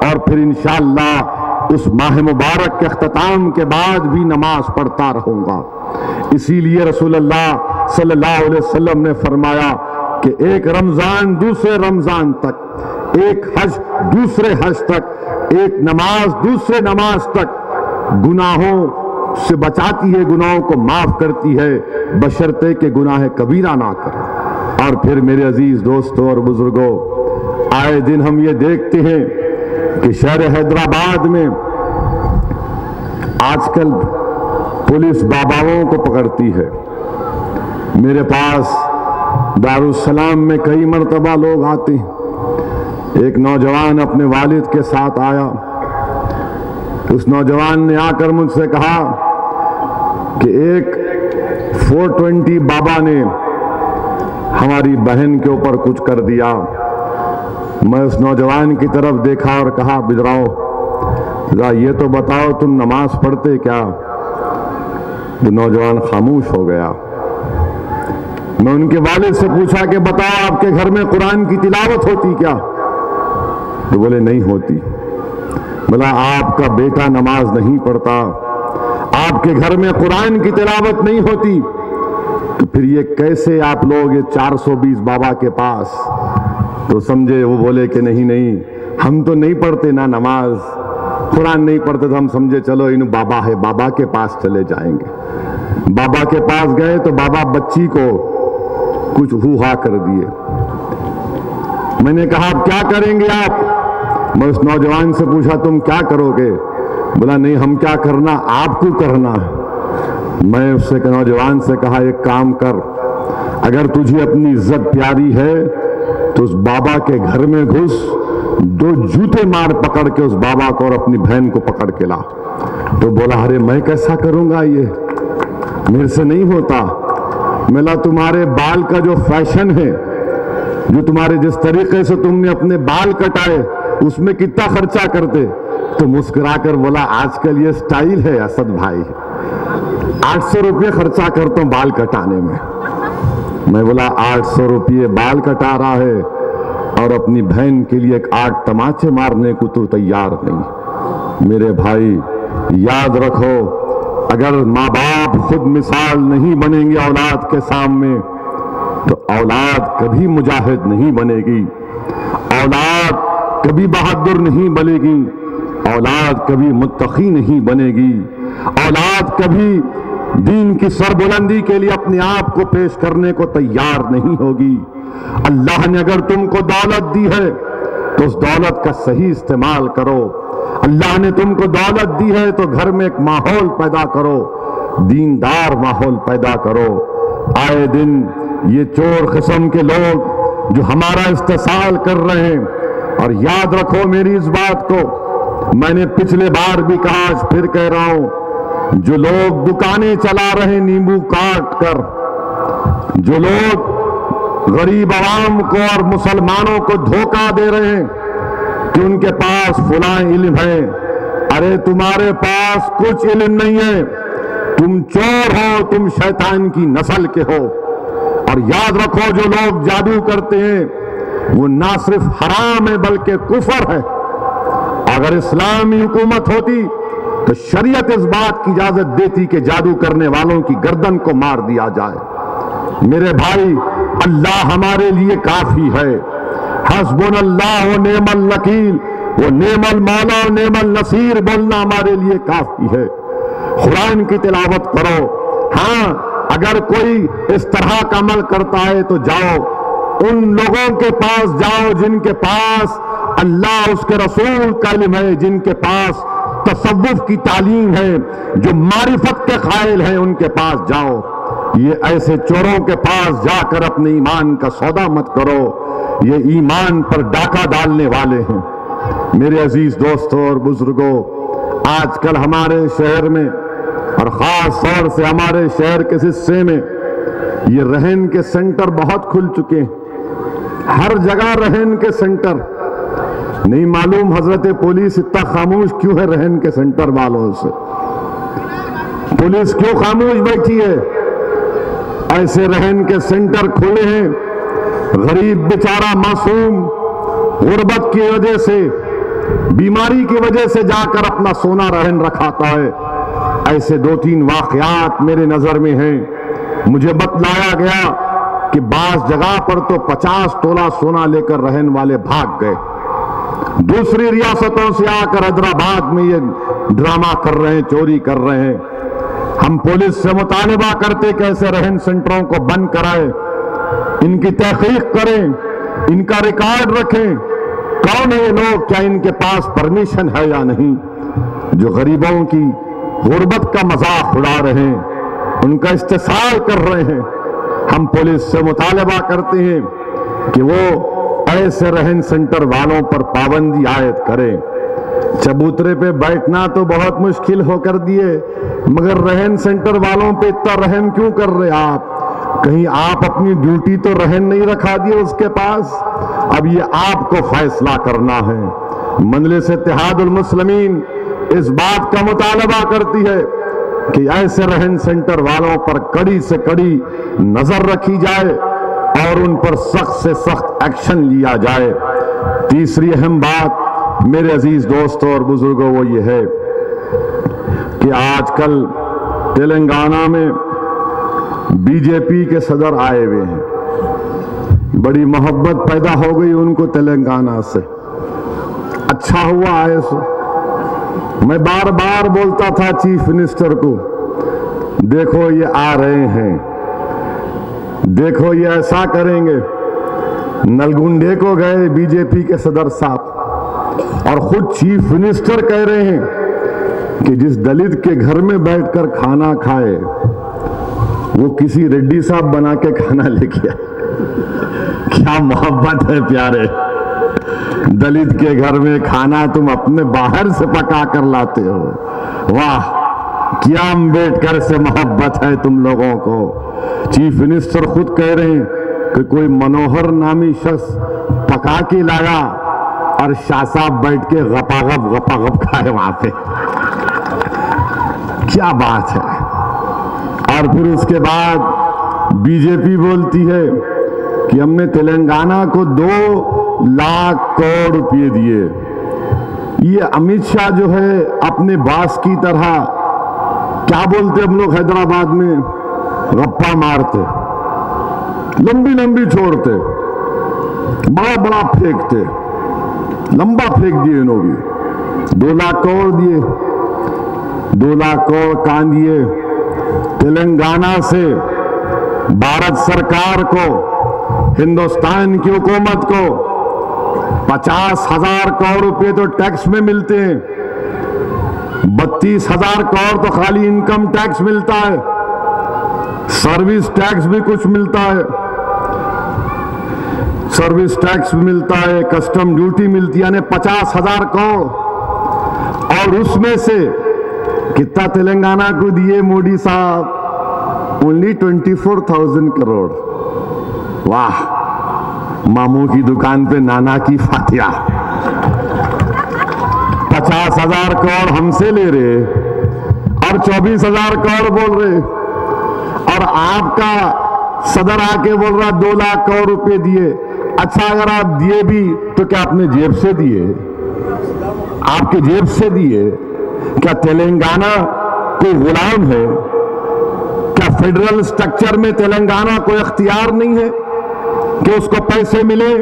اور پھر انشاءاللہ اس ماہ مبارک کے اختتام کے بعد بھی نماز پڑھتا رہوں گا۔ اسی لیے رسول اللہ صلی اللہ علیہ وسلم نے فرمایا کہ ایک رمضان دوسرے رمضان تک، ایک حج دوسرے حج تک، ایک نماز دوسرے نماز تک گناہوں سے بچاتی ہے، گناہوں کو معاف کرتی ہے، بشرطے کہ گناہ کبیرہ نہ کرے۔ اور پھر میرے عزیز دوستوں اور بزرگوں، آئے دن ہم یہ دیکھتے ہیں کہ شہر حیدرآباد میں آج کل پولیس باباؤں کو پکڑتی ہے۔ میرے پاس دارالسلام میں کئی مرتبہ لوگ آتے ہیں۔ ایک نوجوان اپنے والد کے ساتھ آیا، اس نوجوان نے آ کر مجھ سے کہا کہ ایک 420 بابا نے ہماری بہن کے اوپر کچھ کر دیا۔ میں اس نوجوان کی طرف دیکھا اور کہا، بدراؤ ذرا یہ تو بتاؤ تم نماز پڑھتے کیا؟ وہ نوجوان خاموش ہو گیا۔ میں ان کے والد سے پوچھا کہ بتاؤ آپ کے گھر میں قرآن کی تلاوت ہوتی کیا؟ تو بولے نہیں ہوتی۔ بولا آپ کا بیٹا نماز نہیں پڑھتا، آپ کے گھر میں قرآن کی تلاوت نہیں ہوتی، تو پھر یہ کیسے آپ لوگ یہ 420 بابا کے پاس؟ تو سمجھے، وہ بولے کہ نہیں ہم تو نہیں پڑھتے نا نماز، قرآن نہیں پڑھتے، تو ہم سمجھے چلو ان بابا ہے، بابا کے پاس چلے جائیں گے۔ بابا کے پاس گئے تو بابا بچی کو کچھ ہوا کر دیے۔ میں نے کہا اب کیا کریں گے آپ؟ میں اس نوجوان سے پوچھا تم کیا کرو گے؟ بولا نہیں ہم کیا کرنا، آپ کو کرنا ہے۔ میں اس سے نوجوان سے کہا ایک کام کر، اگر تجھے اپنی عزت پیاری ہے تو اس بابا کے گھر میں گھس، 2 جوتے مار پکڑ کے اس بابا کو اور اپنی بہن کو پکڑ کے لا۔ تو بولا ارے میں کیسا کروں گا، یہ میرے سے نہیں ہوتا۔ ملا تمہارے بال کا جو فیشن ہے، جو تمہارے جس طریقے سے تم نے اپنے بال کٹائے اس میں کتنا خرچہ کرتے؟ تو مسکرا کر بولا آج کل یہ سٹائل ہے اسد بھائی، 800 روپے خرچہ کرتا ہوں بال کٹانے میں۔ میں بولا 800 روپے بال کٹا رہا ہے اور اپنی بہن کے لیے 8 تماچے مارنے کو تو تیار نہیں۔ میرے بھائی یاد رکھو، اگر ماں باپ خود مثال نہیں بنیں گے اولاد کے سامنے تو اولاد کبھی مجاہد نہیں بنے گی، اولاد کبھی بہادر نہیں بنے گی، اولاد کبھی متقی نہیں بنے گی، اولاد کبھی دین کی سربلندی کے لیے اپنے آپ کو پیش کرنے کو تیار نہیں ہوگی۔ اللہ نے اگر تم کو دولت دی ہے تو اس دولت کا صحیح استعمال کرو۔ اللہ نے تم کو دولت دی ہے تو گھر میں ایک ماحول پیدا کرو، دیندار ماحول پیدا کرو۔ آئے دن یہ چور قسم کے لوگ جو ہمارا استحصال کر رہے ہیں، اور یاد رکھو میری اس بات کو، میں نے پچھلے بار بھی کہا، آج پھر کہہ رہا ہوں، جو لوگ دکانیں چلا رہے نیمبو کاٹ کر، جو لوگ غریب عوام کو اور مسلمانوں کو دھوکہ دے رہے ہیں کہ ان کے پاس فلاں علم ہے، ارے تمہارے پاس کچھ علم نہیں ہے، تم چور ہو، تم شیطان کی نسل کے ہو۔ اور یاد رکھو جو لوگ جادو کرتے ہیں وہ نہ صرف حرام ہے بلکہ کفر ہے۔ اگر اسلامی حکومت ہوتی تو شریعت اس بات کی اجازت دیتی کہ جادو کرنے والوں کی گردن کو مار دیا جائے۔ میرے بھائی اللہ ہمارے لیے کافی ہے، حسبنا اللہ و نعم الوکیل و نعم المولا و نعم النصیر بولنا ہمارے لیے کافی ہے۔ قرآن کی تلاوت کرو، ہاں اگر کوئی اس طرح کا عمل کرتا ہے تو جاؤ ان لوگوں کے پاس جاؤ جن کے پاس اللہ اس کے رسول کا علم ہے، جن کے پاس تصوف کی تعلیم ہے، جو معرفت کے قائل ہیں، ان کے پاس جاؤ۔ یہ ایسے چوروں کے پاس جا کر اپنے ایمان کا سودا مت کرو، یہ ایمان پر ڈاکہ ڈالنے والے ہیں۔ میرے عزیز دوستوں اور بزرگوں، آج کل ہمارے شہر میں اور خاص طور سے ہمارے شہر کے حصے میں یہ رہن کے سینٹر بہت کھل چکے ہیں، ہر جگہ رہن کے سینٹر۔ نہیں معلوم حضرت پولیس اتنا خاموش کیوں ہے رہن کے سینٹر والوں سے، پولیس کیوں خاموش بیٹھی ہے؟ ایسے رہن کے سینٹر کھلے ہیں، غریب بیچارہ معصوم غربت کی وجہ سے، بیماری کی وجہ سے جا کر اپنا سونا رہن رکھاتا ہے۔ ایسے 2-3 واقعات میرے نظر میں ہیں۔ مجھے بتلایا گیا کہ بعض جگہ پر تو 50 تولہ سونا لے کر رہن والے بھاگ گئے، دوسری ریاستوں سے آ کر حیدرآباد میں یہ ڈرامہ کر رہے ہیں، چوری کر رہے ہیں۔ ہم پولیس سے مطالبہ کرتے کہ ایسے رہن سینٹروں کو بند کرائے، ان کی تحقیق کریں، ان کا ریکارڈ رکھیں، کون ہے یہ لوگ، کیا ان کے پاس پرمیشن ہے یا نہیں، جو غریبوں کی غربت کا مذاق اڑا رہے ہیں، ان کا استحصال کر رہے ہیں۔ ہم پولیس سے مطالبہ کرتے ہیں کہ وہ ایسے رہن سینٹر والوں پر پابندی عائد کریں۔ چبوترے پہ بیٹھنا تو بہت مشکل ہو کر دیے، مگر رہن سینٹر والوں پہ اتنا رحم کیوں کر رہے آپ؟ کہیں آپ اپنی ڈیوٹی تو رہن نہیں رکھا دیے اس کے پاس؟ اب یہ آپ کو فیصلہ کرنا ہے۔ مجلس اتحاد المسلمین اس بات کا مطالبہ کرتی ہے کہ ایسے رہن سینٹر والوں پر کڑی سے کڑی نظر رکھی جائے اور ان پر سخت سے سخت ایکشن لیا جائے۔ تیسری اہم بات میرے عزیز دوستوں اور بزرگوں وہ یہ ہے کہ آج کل تلنگانہ میں بی جے پی کے صدر آئے ہوئے ہیں، بڑی محبت پیدا ہو گئی ان کو تلنگانہ سے، اچھا ہوا آئے سو۔ میں بار بار بولتا تھا چیف منسٹر کو، دیکھو یہ آ رہے ہیں، دیکھو یہ ایسا کریں گے۔ نلگنڈے کو گئے بی جے پی کے صدر صاحب اور خود چیف منسٹر کہہ رہے ہیں کہ جس دلت کے گھر میں بیٹھ کر کھانا کھائے وہ کسی ریڈی صاحب بنا کے کھانا لے کے آئے. کیا محبت ہے پیارے. دلت کے گھر میں کھانا تم اپنے باہر سے پکا کر لاتے ہو. واہ کیا امبیڈکر سے محبت ہے تم لوگوں کو. چیف منسٹر خود کہہ رہے ہیں کہ کوئی منوہر نامی شخص پکا کے لایا اور شاہ صاحب بیٹھ کے غپا غپ کھائے وہاں پہ. کیا بات ہے. اور پھر اس کے بعد بی جے پی بولتی ہے کہ ہم نے تلنگانہ کو 2 لاکھ کروڑ روپے دیے. یہ امت شاہ جو ہے اپنے باس کی طرح کیا بولتے ہم لوگ حیدرآباد میں غپا مارتے, لمبی چھوڑتے, بڑا پھینکتے. لمبا پھینک دیے انہوں بھی. 2 لاکھ کروڑ دیے. 2 لاکھ کروڑ کہاں دیے؟ تلنگانہ سے بھارت سرکار کو, ہندوستان کی حکومت کو 50,000 کروڑ روپے تو ٹیکس میں ملتے ہیں. 32,000 کروڑ تو خالی انکم ٹیکس ملتا ہے. سروس ٹیکس بھی کچھ ملتا ہے. سروس ٹیکس بھی ملتا ہے, کسٹم ڈیوٹی ملتی ہے, یعنی 50,000 کروڑ. اور اس میں سے کتنا تلنگانہ کو دیے موڈی صاحب؟ only 24,000 کروڑ. واہ ماموں کی دکان پہ نانا کی فاتحہ. 50,000 کروڑ ہم سے لے رہے اور 24,000 کروڑ بول رہے. اور آپ کا صدر آ کے بول رہا 2 لاکھ کروڑ روپے دیے. اچھا اگر آپ دیے بھی تو کیا اپنے جیب سے دیے؟ آپ کے جیب سے دیے؟ کیا تلنگانہ کوئی غلام ہے؟ کیا فیڈرل سٹرکچر میں تلنگانہ کوئی اختیار نہیں ہے کہ اس کو پیسے ملے؟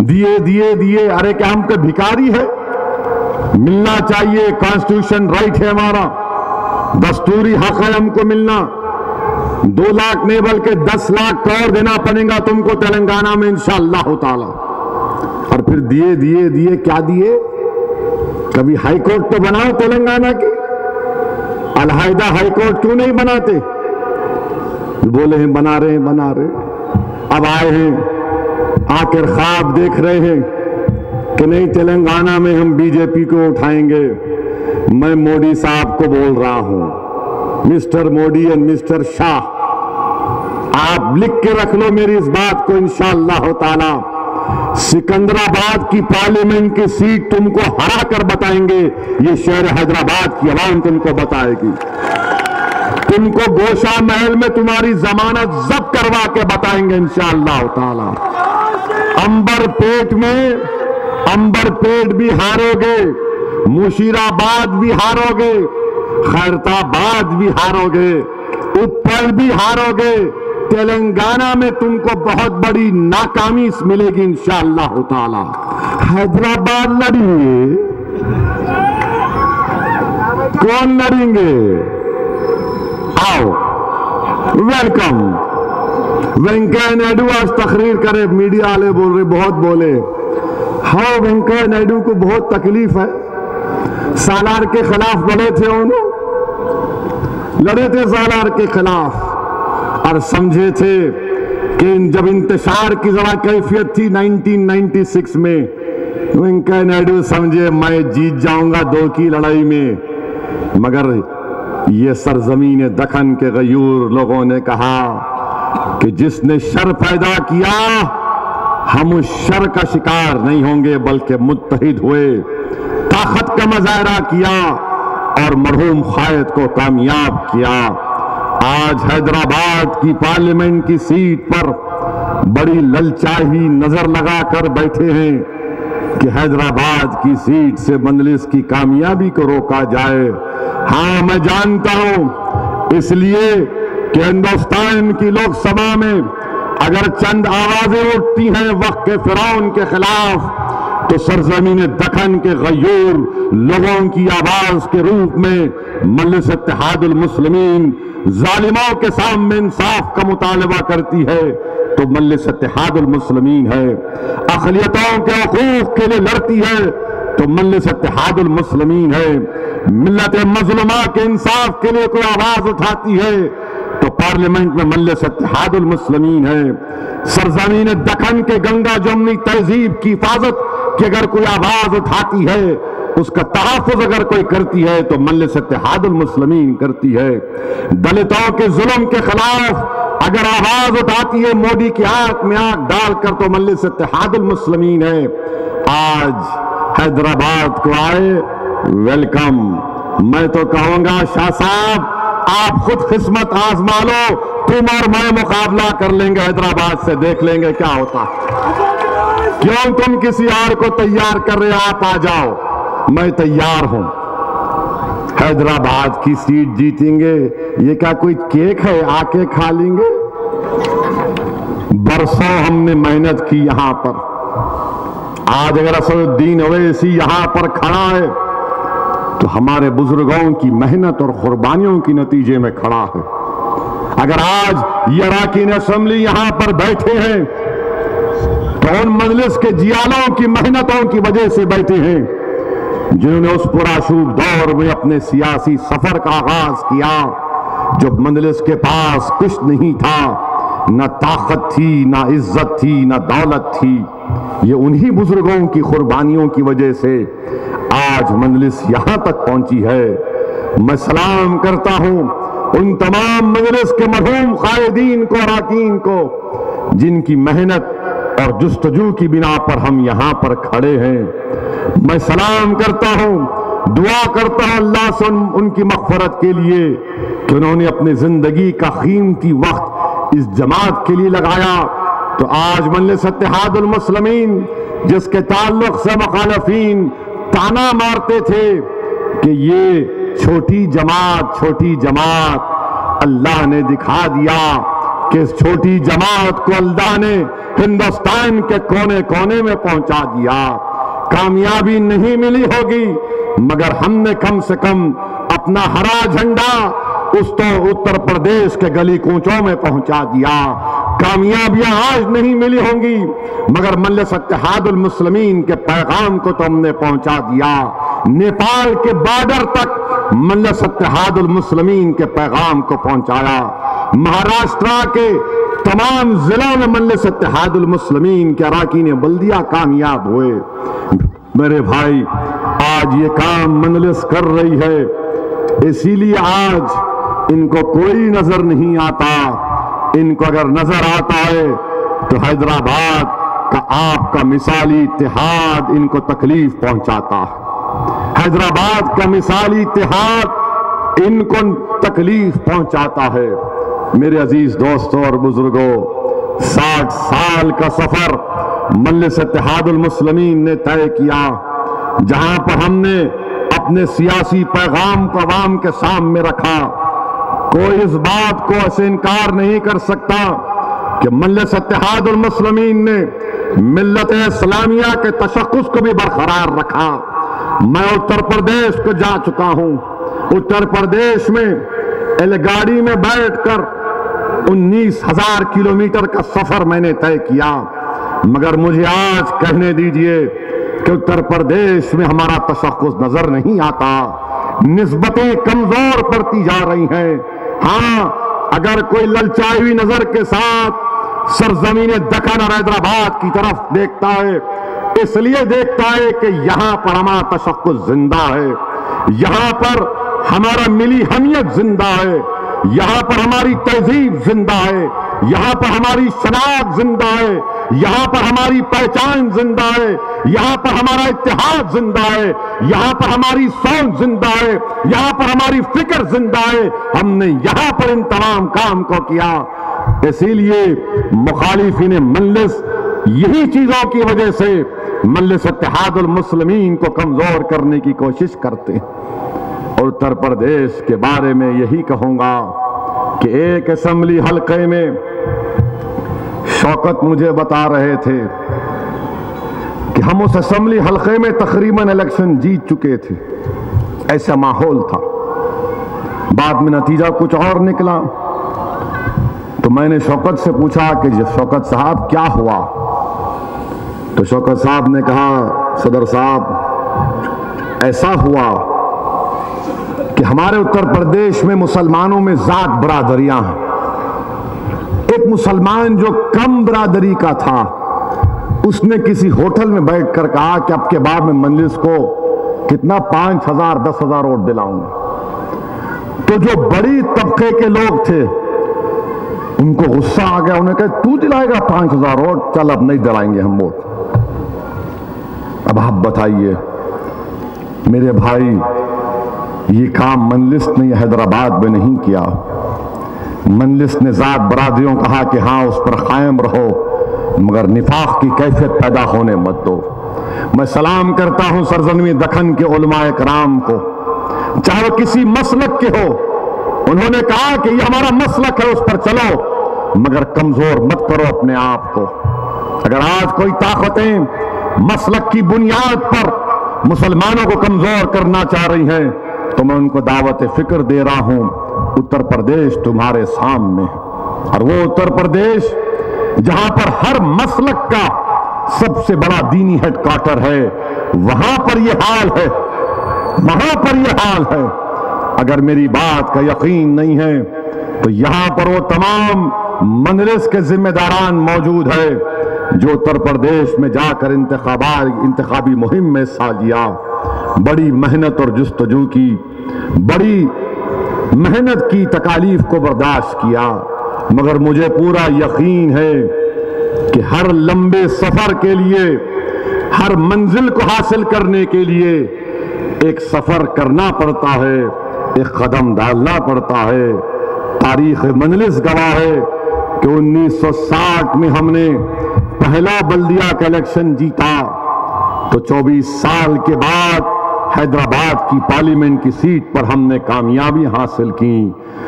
دیے. ارے کیا ہم کے بھکاری ہے؟ ملنا چاہیے. کانسٹیٹیوشن رائٹ ہے ہمارا, دستوری حق ہے ہم کو ملنا. 2 لاکھ نہیں بلکہ 10 لاکھ کروڑ دینا پڑے گا تم کو تلنگانہ میں انشاءاللہ تعالی. اور پھر دیے. کیا دیے؟ کبھی ہائی کورٹ تو بناؤ تلنگانہ کی. علیحدہ ہائی کورٹ کیوں نہیں بناتے؟ بولے ہیں بنا رہے. اب آئے ہیں, آ کر خواب دیکھ رہے ہیں کہ نہیں تلنگانہ میں ہم بی جے پی کو اٹھائیں گے. میں موڈی صاحب کو بول رہا ہوں, مسٹر موڈی اور مسٹر شاہ, آپ لکھ کے رکھ لو میری اس بات کو. انشاءاللہ تعالی سکندرآباد کی پارلیمنٹ کی سیٹ تم کو ہرا کر بتائیں گے. یہ شہر حیدرآباد کی عوام تم کو بتائے گی. تم کو گوشہ محل میں تمہاری ضمانت ضبط کروا کے بتائیں گے انشاءاللہ تعالی. امبر پیٹ بھی ہارو گے, مشیرآباد بھی ہارو گے, خیرتآباد بھی ہارو گے, اپل بھی ہارو گے. تلنگانہ میں تم کو بہت بڑی ناکامی ملے گی انشاءاللہ تعالی. حیدرآباد لڑیں گے. کون لڑیں گے؟ آؤ ویلکم. وینکیا نائیڈو آج تقریر کرے, میڈیا والے بول رہے, بہت بولے. ہاں وینکیا نائیڈو کو بہت تکلیف ہے. سالار کے خلاف لڑے تھے, لڑے تھے سالار کے خلاف, اور سمجھے تھے کہ جب انتشار کی ذرا کیفیت تھی 1996 میں, وینکیا نائیڈو سمجھے میں جیت جاؤں گا 2 کی لڑائی میں. مگر یہ سرزمین دکن کے غیور لوگوں نے کہا کہ جس نے شر پیدا کیا ہم اس شر کا شکار نہیں ہوں گے بلکہ متحد ہوئے, طاقت کا مظاہرہ کیا اور مرحوم قائد کو کامیاب کیا. آج حیدرآباد کی پارلیمنٹ کی سیٹ پر بڑی للچائی نظر لگا کر بیٹھے ہیں کہ حیدرآباد کی سیٹ سے مجلس کی کامیابی کو روکا جائے. ہاں میں جانتا ہوں, اس لیے کہ ہندوستان کی لوک سبھا میں اگر چند آوازیں اٹھتی ہیں وقت کے فرعون کے خلاف تو سرزمین دکن کے غیور لوگوں کی آواز کے روپ میں مجلس اتحاد المسلمین ظالموں کے سامنے انصاف کا مطالبہ کرتی ہے تو مجلس اتحاد المسلمین ہے. اقلیتوں کے حقوق کے لیے لڑتی ہے تو مجلس اتحاد المسلمین ہے. ملت مظلومہ کے انصاف کے لیے کوئی آواز اٹھاتی ہے تو پارلیمنٹ میں مجلس اتحاد المسلمین ہے، سرزمین دکن کے گنگا جمنی تہذیب کی حفاظت کی اگر کوئی آواز اٹھاتی ہے، اس کا تحفظ اگر کوئی کرتی ہے تو مجلس اتحاد المسلمین کرتی ہے۔ دلتوں کے ظلم کے خلاف اگر آواز اٹھاتی ہے مودی کی آنکھ میں آنکھ ڈال کر تو مجلس اتحاد المسلمین ہے۔ آج حیدرآباد کو آئے، ویلکم۔ میں تو کہوں گا شاہ صاحب آپ خود قسمت آزما لو، تم اور میں مقابلہ کر لیں گے حیدرآباد سے، دیکھ لیں گے کیا ہوتا۔ کیوں تم کسی اور کو تیار کر رہے، آپ آ جاؤ، میں تیار ہوں۔ حیدرآباد کی سیٹ جیتیں گے، یہ کیا کوئی کیک ہے آ کے کھا لیں گے؟ برسوں ہم نے محنت کی یہاں پر، آج اگر اسد الدین اویسی یہاں پر کھڑا ہے تو ہمارے بزرگوں کی محنت اور قربانیوں کے نتیجے میں کھڑا ہے۔ اگر آج یہ اراکین اسمبلی یہاں پر بیٹھے ہیں تو ان مجلس کے جیالوں کی محنتوں کی وجہ سے بیٹھے ہیں، جنہوں نے اس پرآشوب دور میں اپنے سیاسی سفر کا آغاز کیا جب مجلس کے پاس کچھ نہیں تھا، نہ طاقت تھی، نہ عزت تھی، نہ دولت تھی۔ یہ انہی بزرگوں کی قربانیوں کی وجہ سے آج مجلس یہاں تک پہنچی ہے۔ میں سلام کرتا ہوں ان تمام مجلس کے مرحوم قائدین کو، اراکین کو، جن کی محنت اور جستجو کی بنا پر ہم یہاں پر کھڑے ہیں۔ میں سلام کرتا ہوں، دعا کرتا ہوں اللہ سے ان کی مغفرت کے لیے کہ انہوں نے اپنی زندگی کا قیمتی وقت اس جماعت کے لیے لگایا۔ تو آج مجلس اتحاد المسلمین جس کے تعلق سے مخالفین تانا مارتے تھے کہ یہ چھوٹی جماعت، اللہ نے دکھا دیا کہ اس چھوٹی جماعت کو اللہ نے ہندوستان کے کونے کونے میں پہنچا دیا۔ کامیابی نہیں ملی ہوگی مگر ہم نے کم سے کم اپنا ہرا جھنڈا اس تو اتر پردیش کے گلی کوچوں میں پہنچا دیا۔ کامیابیاں آج نہیں ملی ہوں گی مگر مجلس اتحاد المسلمین کے پیغام کو تو ہم نے پہنچا دیا۔ نیپال کے بارڈر تک مجلس اتحاد المسلمین کے پیغام کو پہنچایا۔ مہاراشٹرا کے تمام ضلعوں میں مجلس اتحاد المسلمین کے اراکین بلدیہ کامیاب ہوئے۔ میرے بھائی آج یہ کام مجلس کر رہی ہے، اسی لیے آج ان کو کوئی نظر نہیں آتا۔ ان کو اگر نظر آتا ہے تو حیدرآباد کا آپ کا مثالی اتحاد ان کو تکلیف پہنچاتا ہے۔ حیدرآباد کا مثالی اتحاد ان کو تکلیف پہنچاتا ہے۔ میرے عزیز دوستوں اور بزرگوں، 60 سال کا سفر مجلس اتحاد المسلمین نے طے کیا، جہاں پر ہم نے اپنے سیاسی پیغام کو عوام کے سامنے رکھا۔ کوئی اس بات کو ایسے انکار نہیں کر سکتا کہ مجلس اتحاد المسلمین نے ملت اسلامیہ کے تشخص کو بھی برقرار رکھا۔ میں اتر پردیش کو جا چکا ہوں، اتر پردیش میں ایل گاڑی میں بیٹھ کر 19,000 کلومیٹر کا سفر میں نے طے کیا، مگر مجھے آج کہنے دیجئے کہ اتر پردیش میں ہمارا تشخص نظر نہیں آتا، نسبتیں کمزور پڑتی جا رہی ہیں۔ ہاں، اگر کوئی للچائی ہوئی نظر کے ساتھ سرزمین دکن اور حیدرآباد کی طرف دیکھتا ہے، اس لیے دیکھتا ہے کہ یہاں پر ہمارا تشخص زندہ ہے، یہاں پر ہمارا ملی حمیت زندہ ہے، یہاں پر ہماری تہذیب زندہ ہے، یہاں پر ہماری شناخت زندہ ہے، یہاں پر ہماری پہچان زندہ ہے، یہاں پر ہمارا اتحاد زندہ ہے، یہاں پر ہماری سوچ زندہ ہے، یہاں پر ہماری فکر زندہ ہے۔ ہم نے یہاں پر ان تمام کام کو کیا۔ اسی لیے مخالفین مجلس یہی چیزوں کی وجہ سے مجلس اتحاد المسلمین کو کمزور کرنے کی کوشش کرتے ہیں۔ اور اتر پردیش کے بارے میں یہی کہوں گا کہ ایک اسمبلی حلقے میں شوکت مجھے بتا رہے تھے کہ ہم اس اسمبلی حلقے میں تقریباً الیکشن جیت چکے تھے، ایسا ماحول تھا۔ بعد میں نتیجہ کچھ اور نکلا تو میں نے شوکت سے پوچھا کہ شوکت صاحب کیا ہوا؟ تو شوکت صاحب نے کہا صدر صاحب ایسا ہوا کہ ہمارے اتر پردیش میں مسلمانوں میں ذات برادریاں ہیں، ایک مسلمان جو کم برادری کا تھا، اس نے کسی ہوٹل میں بیٹھ کر کہا کہ اب کے بعد میں مجلس کو کتنا 5,000 10,000 ووٹ دلاؤں گا۔ تو جو بڑی طبقے کے لوگ تھے ان کو غصہ آ گیا، انہوں نے کہا تو دلائے گا 5,000 ووٹ؟ چل اب نہیں دلائیں گے ہم ووٹ۔ اب آپ بتائیے میرے بھائی، یہ کام مجلس نے حیدرآباد میں نہیں کیا۔ مجلس نے ذات برادریوں کہا کہ ہاں اس پر قائم رہو، مگر نفاق کی کیفیت پیدا ہونے مت دو۔ میں سلام کرتا ہوں سرزمین دکن کے علماء کرام کو، چاہے وہ کسی مسلک کے ہو، انہوں نے کہا کہ یہ ہمارا مسلک ہے، اس پر چلو، مگر کمزور مت کرو اپنے آپ کو۔ اگر آج کوئی طاقتیں مسلک کی بنیاد پر مسلمانوں کو کمزور کرنا چاہ رہی ہیں تو میں ان کو دعوت فکر دے رہا ہوں، اتر پردیش تمہارے سامنے ہے، اور وہ اتر پردیش جہاں پر ہر مسلک کا سب سے بڑا دینی ہیڈ کوارٹر ہے، وہاں پر یہ حال ہے، وہاں پر یہ حال ہے۔ اگر میری بات کا یقین نہیں ہے تو یہاں پر وہ تمام مجلس کے ذمہ داران موجود ہے جو اتر پردیش میں جا کر انتخابی مہم میں حصہ لیا، بڑی محنت اور جستجو کی، بڑی محنت کی، تکالیف کو برداشت کیا، مگر مجھے پورا یقین ہے کہ ہر لمبے سفر کے لیے، ہر منزل کو حاصل کرنے کے لیے ایک سفر کرنا پڑتا ہے، ایک قدم ڈالنا پڑتا ہے۔ تاریخ مجلس گواہ ہے کہ 1960 میں ہم نے پہلا بلدیہ کا الیکشن جیتا تو 24 سال کے بعد حیدرآباد کی پارلیمنٹ کی سیٹ پر ہم نے کامیابی حاصل کی،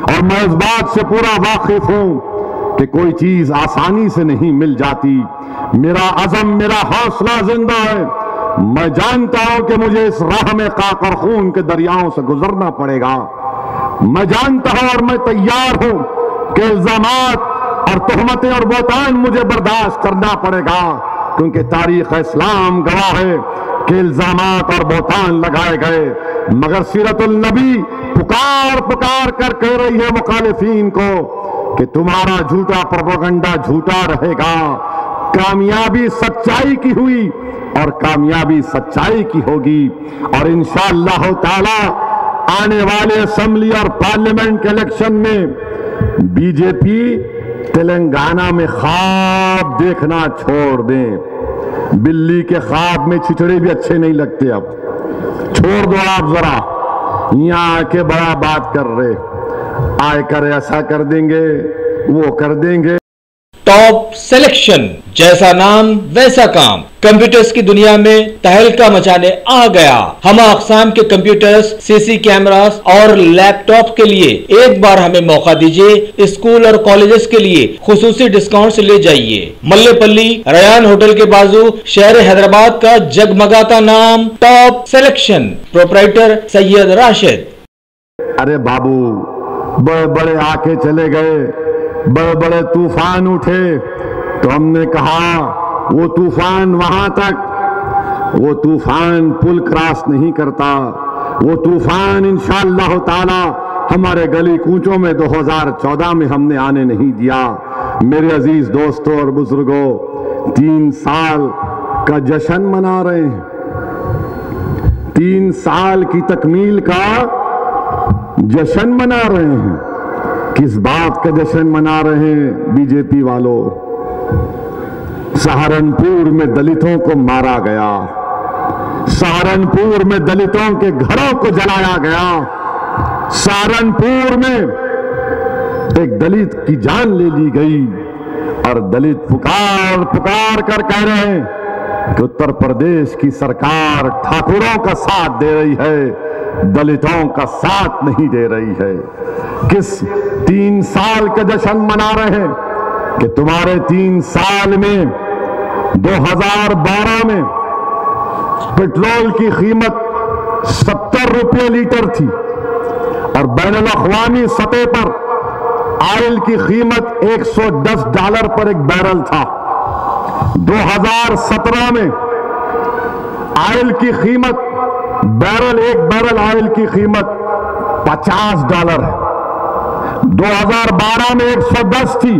اور میں اس بات سے پورا واقف ہوں کہ کوئی چیز آسانی سے نہیں مل جاتی۔ میرا عزم، میرا حوصلہ زندہ ہے، میں جانتا ہوں کہ مجھے اس راہ میں قاق اور خون کے دریاؤں سے گزرنا پڑے گا، میں جانتا ہوں اور میں تیار ہوں کہ الزامات اور تہمتیں اور بہتان مجھے برداشت کرنا پڑے گا، کیونکہ تاریخ اسلام گواہ ہے کہ الزامات اور بہتان لگائے گئے، مگر سیرت النبی پکار پکار کر کہہ رہی ہے مخالفین کو کہ تمہارا جھوٹا پروپیگنڈا جھوٹا رہے گا۔ کامیابی سچائی کی ہوئی اور کامیابی سچائی کی ہوگی، اور انشاءاللہ تعالی آنے والے اسمبلی اور پارلیمنٹ کے الیکشن میں بی جے پی تلنگانہ میں خواب دیکھنا چھوڑ دیں۔ بلی کے خواب میں چچڑے بھی اچھے نہیں لگتے، اب چھوڑ دو آپ ذرا، یہاں آ کے بڑا بات کر رہے، آئے کر ایسا کر دیں گے، وہ کر دیں گے۔ ٹاپ سلیکشن، جیسا نام ویسا کام، کمپیوٹرز کی دنیا میں تہلکہ مچانے آ گیا۔ ہم اقسام کے کمپیوٹرز، سی سی کیمراز اور لیپ ٹاپ کے لیے ایک بار ہمیں موقع دیجیے۔ اسکول اور کالجز کے لیے خصوصی ڈسکاؤنٹس لے جائیے۔ ملے پلی ریان ہوٹل کے بازو، شہر حیدرآباد کا جگمگاتا نام ٹاپ سلیکشن، پروپرائٹر سید راشد۔ ارے بابو، بڑے بڑے آ کے چلے گئے، بڑے بڑے طوفان اٹھے تو ہم نے کہا وہ طوفان وہاں تک، وہ طوفان پل کراس نہیں کرتا، وہ طوفان انشاءاللہ تعالی ہمارے گلی کوچوں میں 2014 میں ہم نے آنے نہیں دیا۔ میرے عزیز دوستوں اور بزرگوں، 3 سال کا جشن منا رہے ہیں، 3 سال کی تکمیل کا جشن منا رہے ہیں۔ کس بات کا جشن منا رہے ہیں بی جے پی والوں؟ سہارنپور میں دلتوں کو مارا گیا، سہارنپور میں دلتوں کے گھروں کو جلایا گیا، سہارنپور میں ایک دلت کی جان لے لی گئی، اور دلت پکار پکار کر کہہ رہے ہیں کہ اتر پردیش کی سرکار ٹھاکروں کا ساتھ دے رہی ہے، دلتوں کا ساتھ نہیں دے رہی ہے۔ کس 3 سال کا جشن منا رہے ہیں کہ تمہارے 3 سال میں 2012 میں پیٹرول کی قیمت 70 روپے لیٹر تھی، اور بین الاقوامی سطح پر آئل کی قیمت $110 پر ایک بیرل تھا۔ 2017 میں آئل کی قیمت ایک بیرل آئل کی قیمت $50 ہے، 2012 میں 110 تھی،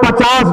50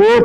1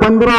15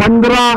15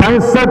65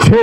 6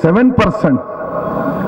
7%।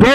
2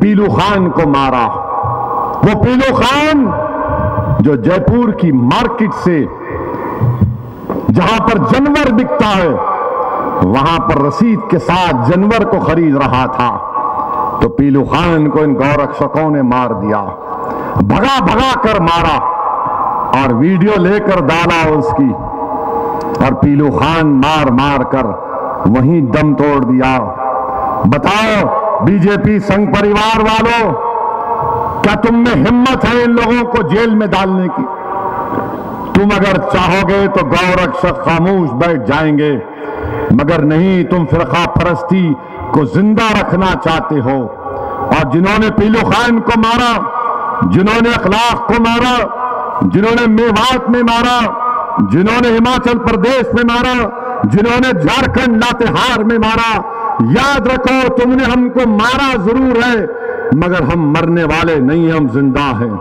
پیلو خان کو مارا. وہ پیلو خان جو جے پور کی مارکیٹ سے جہاں پر جانور بکتا ہے وہاں پر رسید کے ساتھ جانور کو خرید رہا تھا. تو پیلو خان کو ان گورکشکوں نے مار دیا, بھگا بھگا کر مارا اور ویڈیو لے کر ڈالا اس کی, اور پیلو خان مار مار کر وہیں دم توڑ دیا. بتاؤ بی جے پی سنگھ پریوار والوں, کیا تم میں ہمت ہے ان لوگوں کو جیل میں ڈالنے کی؟ تم اگر چاہو گے تو گورکشک خاموش بیٹھ جائیں گے, مگر نہیں, تم فرقہ پرستی کو زندہ رکھنا چاہتے ہو. اور جنہوں نے پیلو خان کو مارا, جنہوں نے اخلاق کو مارا, جنہوں نے میوات میں مارا, جنہوں نے ہماچل پردیش میں مارا, جنہوں نے جھارکھنڈ لاتہار میں مارا, یاد رکھو تم نے ہم کو مارا ضرور ہے مگر ہم مرنے والے نہیں, ہم زندہ ہیں.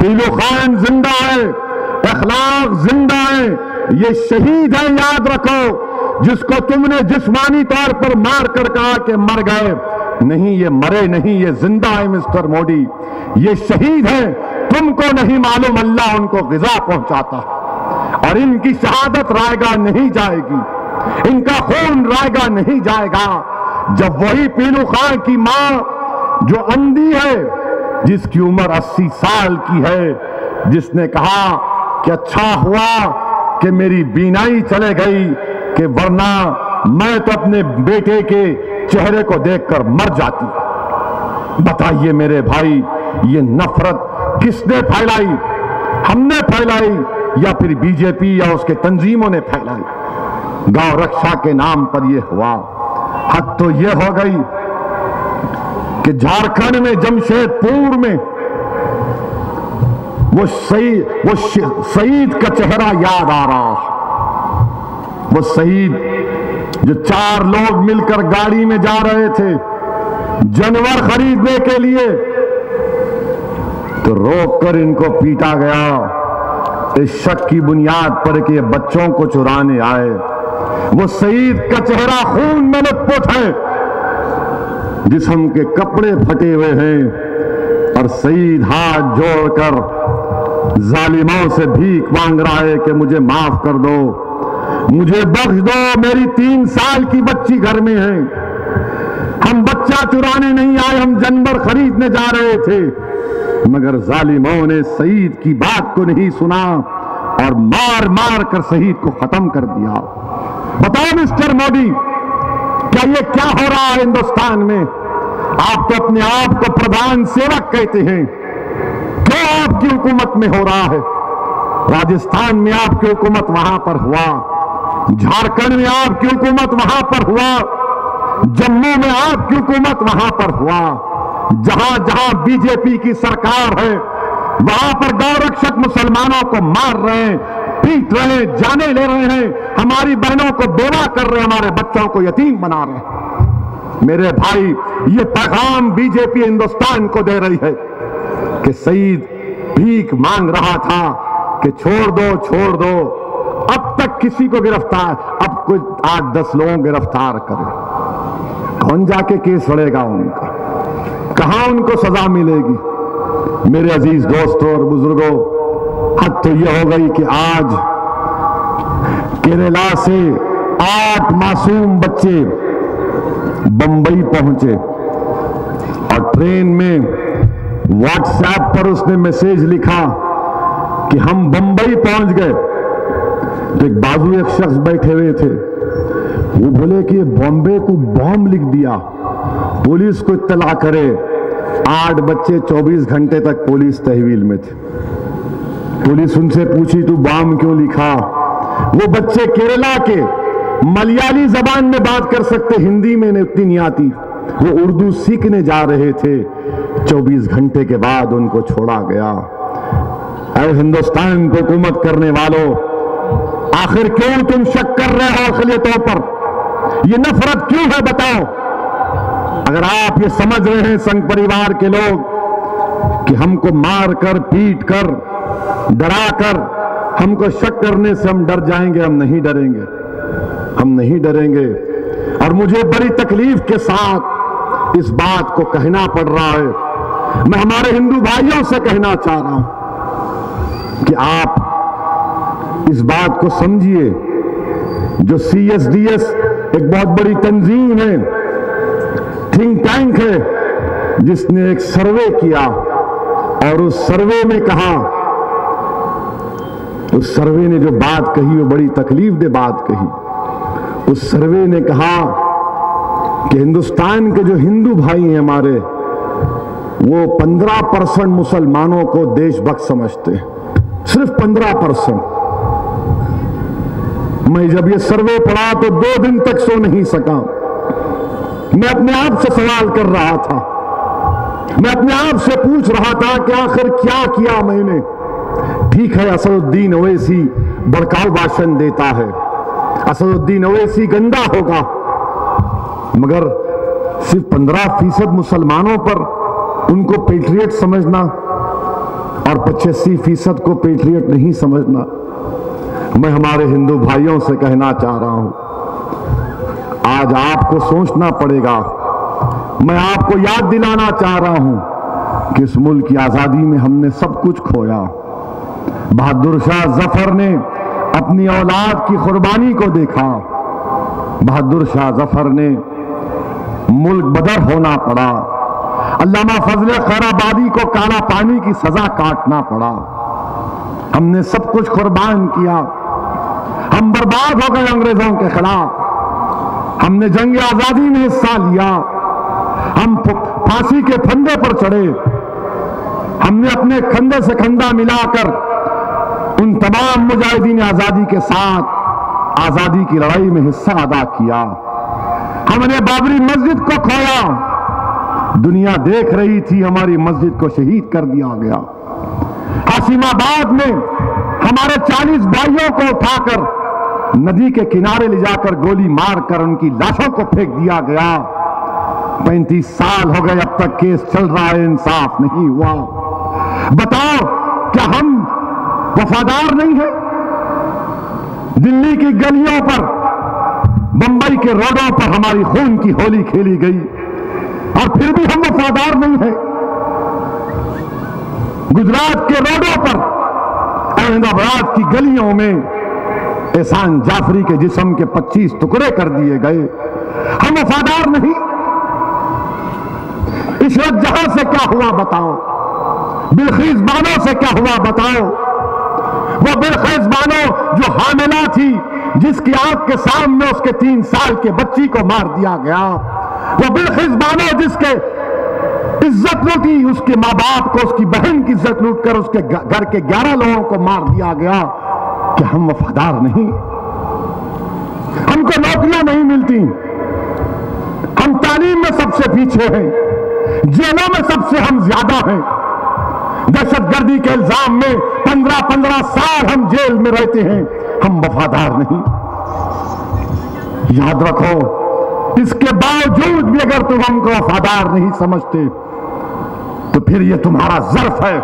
پیلو خان زندہ ہے, اخلاق زندہ ہے, یہ شہید ہے, یاد رکھو. جس کو تم نے جسمانی طور پر مار کر کہا کہ مر گئے, نہیں, یہ مرے نہیں, یہ زندہ ہے مسٹر مودی, یہ شہید ہے. تم کو نہیں معلوم اللہ ان کو غذا پہنچاتا, اور ان کی شہادت رائے گاہ نہیں جائے گی, ان کا خون رائے گاہ نہیں جائے گا جب وہی پیلو خان کی ماں جو اندھی ہے, جس کی عمر 80 سال کی ہے, جس نے کہا کہ اچھا ہوا کہ میری بینائی چلے گئی, کہ ورنہ میں تو اپنے بیٹے کے چہرے کو دیکھ کر مر جاتی. بتائیے میرے بھائی, یہ نفرت کس نے پھیلائی؟ ہم نے پھیلائی یا پھر بی جے پی یا اس کے تنظیموں نے پھیلائی؟ گاؤں رکشا کے نام پر یہ ہوا. حد تو یہ ہو گئی کہ جھارکھنڈ میں جمشید پور میں وہ شہید کا چہرہ یاد آ رہا. وہ شہید جو 4 لوگ مل کر گاڑی میں جا رہے تھے جانور خریدنے کے لیے, تو روک کر ان کو پیٹا گیا اس شک کی بنیاد پر کہ یہ بچوں کو چرانے آئے. وہ شہید کا چہرہ خون میں لت پت ہے, جسم کے کپڑے پھٹے ہوئے ہیں, اور شہید ہاتھ جوڑ کر ظالموں سے بھیک مانگ رہا ہے کہ مجھے معاف کر دو, مجھے بخش دو, میری 3 سال کی بچی گھر میں ہے, ہم بچہ چرانے نہیں آئے, ہم جانور خریدنے جا رہے تھے. مگر ظالموں نے شہید کی بات کو نہیں سنا اور مار مار کر شہید کو ختم کر دیا. بتاؤ مسٹر مودی, کیا یہ کیا ہو رہا ہے ہندوستان میں؟ آپ تو اپنے آپ کو پردھان سیوک کہتے ہیں, کیا آپ کی حکومت میں ہو رہا ہے؟ راجستھان میں آپ کی حکومت وہاں پر ہوا, جھارکھنڈ میں آپ کی حکومت وہاں پر ہوا, جموں میں آپ کی حکومت وہاں پر ہوا. جہاں جہاں بی جے پی کی سرکار ہے وہاں پر گورکشک مسلمانوں کو مار رہے ہیں, پیٹ رہے ہیں, جانے لے رہے ہیں, ہماری بہنوں کو بیوہ کر رہے ہیں, ہمارے بچوں کو یتیم بنا رہے ہیں. میرے بھائی, یہ پیغام بی جے پی ہندوستان کو دے رہی ہے کہ شہید بھیک مانگ رہا تھا کہ چھوڑ دو چھوڑ دو. اب تک کسی کو گرفتار, اب کوئی 8-10 لوگوں گرفتار کرے, کون جا کے کیس لڑے گا ان کا؟ کہاں ان کو سزا ملے گی؟ میرے عزیز دوستوں اور بزرگوں, حد تو یہ ہو گئی کہ آج کیرلا سے 8 معصوم بچے بمبئی پہنچے, اور ٹرین میں واٹس ایپ پر اس نے میسج لکھا کہ ہم بمبئی پہنچ گئے. تو ایک بازو ایک شخص بیٹھے ہوئے تھے, وہ بولے کہ بامبے کو بام لکھ دیا, پولیس کو اطلاع کرے. 8 بچے 24 گھنٹے تک پولیس تحویل میں تھے. پولیس ان سے پوچھی تو بام کیوں لکھا؟ وہ بچے کیرلا کے ملیالی زبان میں بات کر سکتے, ہندی میں اتنی نہیں آتی, وہ اردو سیکھنے جا رہے تھے. 24 گھنٹے کے بعد ان کو چھوڑا گیا. اے ہندوستان کو حکومت کرنے والوں, آخر کیوں تم شک کر رہے ہو اقلیتوں پر؟ یہ نفرت کیوں ہے بتاؤ؟ اگر آپ یہ سمجھ رہے ہیں سنگھ پریوار کے لوگ کہ ہم کو مار کر پیٹ کر ڈرا کر ہم کو شک کرنے سے ہم ڈر جائیں گے, ہم نہیں ڈریں گے, ہم نہیں ڈریں گے. اور مجھے بڑی تکلیف کے ساتھ اس بات کو کہنا پڑ رہا ہے۔ میں ہمارے ہندو بھائیوں سے کہنا چاہ رہا ہوں کہ آپ اس بات کو سمجھیے، جو CSDS ایک بہت بڑی تنظیم ہے، تھنک ٹینک ہے، جس نے ایک سروے کیا اور اس سروے میں کہا، اس سروے نے جو بات کہی وہ بڑی تکلیف دہ بات کہی۔ اس سروے نے کہا کہ ہندوستان کے جو ہندو بھائی ہیں ہمارے، وہ 15% مسلمانوں کو دیش بھکت سمجھتے ہیں، صرف 15%۔ میں جب یہ سروے پڑھا تو 2 دن تک سو نہیں سکا۔ میں اپنے آپ سے سوال کر رہا تھا، میں اپنے آپ سے پوچھ رہا تھا کہ آخر کیا کیا میں نے۔ ٹھیک ہے، اسد الدین اویسی بڑکاؤ بھاشن دیتا ہے، اسد الدین اویسی گندا ہوگا، مگر صرف 15% مسلمانوں پر ان کو پیٹریٹ سمجھنا اور 85% کو پیٹریٹ نہیں سمجھنا۔ میں ہمارے ہندو بھائیوں سے کہنا چاہ رہا ہوں، آج آپ کو سوچنا پڑے گا۔ میں آپ کو یاد دلانا چاہ رہا ہوں کہ اس ملک کی آزادی میں ہم نے سب کچھ کھویا۔ بہادر شاہ ظفر نے اپنی اولاد کی قربانی کو دیکھا، بہادر شاہ ظفر نے ملک بدر ہونا پڑا، علامہ فضل خیر آبادی کو کالا پانی کی سزا کاٹنا پڑا۔ ہم نے سب کچھ قربان کیا، ہم برباد ہو گئے انگریزوں کے خلاف، ہم نے جنگ آزادی میں حصہ لیا، ہم پھانسی کے پھندے پر چڑھے، ہم نے اپنے کندھے سے کندھا ملا کر ان تمام مجاہدین آزادی کے ساتھ آزادی کی لڑائی میں حصہ ادا کیا۔ ہم نے بابری مسجد کو کھویا، دنیا دیکھ رہی تھی، ہماری مسجد کو شہید کر دیا گیا۔ عاصم آباد میں ہمارے 40 بھائیوں کو اٹھا کر ندی کے کنارے لے جا کر گولی مار کر ان کی لاشوں کو پھینک دیا گیا۔ 35 سال ہو گئے، اب تک کیس چل رہا ہے، انصاف نہیں ہوا۔ بتاؤ، کیا ہم وفادار نہیں ہیں؟ دلی کی گلیوں پر، بمبئی کے روڈوں پر ہماری خون کی ہولی کھیلی گئی اور پھر بھی ہم وفادار نہیں ہیں۔ گجرات کے روڈوں پر، احمد آباد کی گلیوں میں احسان جعفری کے جسم کے 25 ٹکڑے کر دیے گئے، ہم وفادار نہیں؟ عشرت جہاں سے کیا ہوا بتاؤ، بلخیس بانو سے کیا ہوا بتاؤ؟ وہ بلخیس بانو جو حاملہ تھی، جس کی آنکھ کے سامنے اس کے 3 سال کے بچی کو مار دیا گیا، وہ بلخیس بانو جس کے عزت لوٹی، اس کے ماں باپ کو، اس کی بہن کی عزت لوٹ کر اس کے گھر کے 11 لوگوں کو مار دیا گیا، کہ ہم وفادار نہیں؟ ہم کو نوکریاں نہیں ملتی، ہم تعلیم میں سب سے پیچھے ہیں، جیلوں میں سب سے ہم زیادہ ہیں، دہشت گردی کے الزام میں 15 سال ہم جیل میں رہتے ہیں، ہم وفادار نہیں؟ یاد رکھو، اس کے باوجود بھی اگر تم ہم کو وفادار نہیں سمجھتے تو پھر یہ تمہارا ظرف ہے،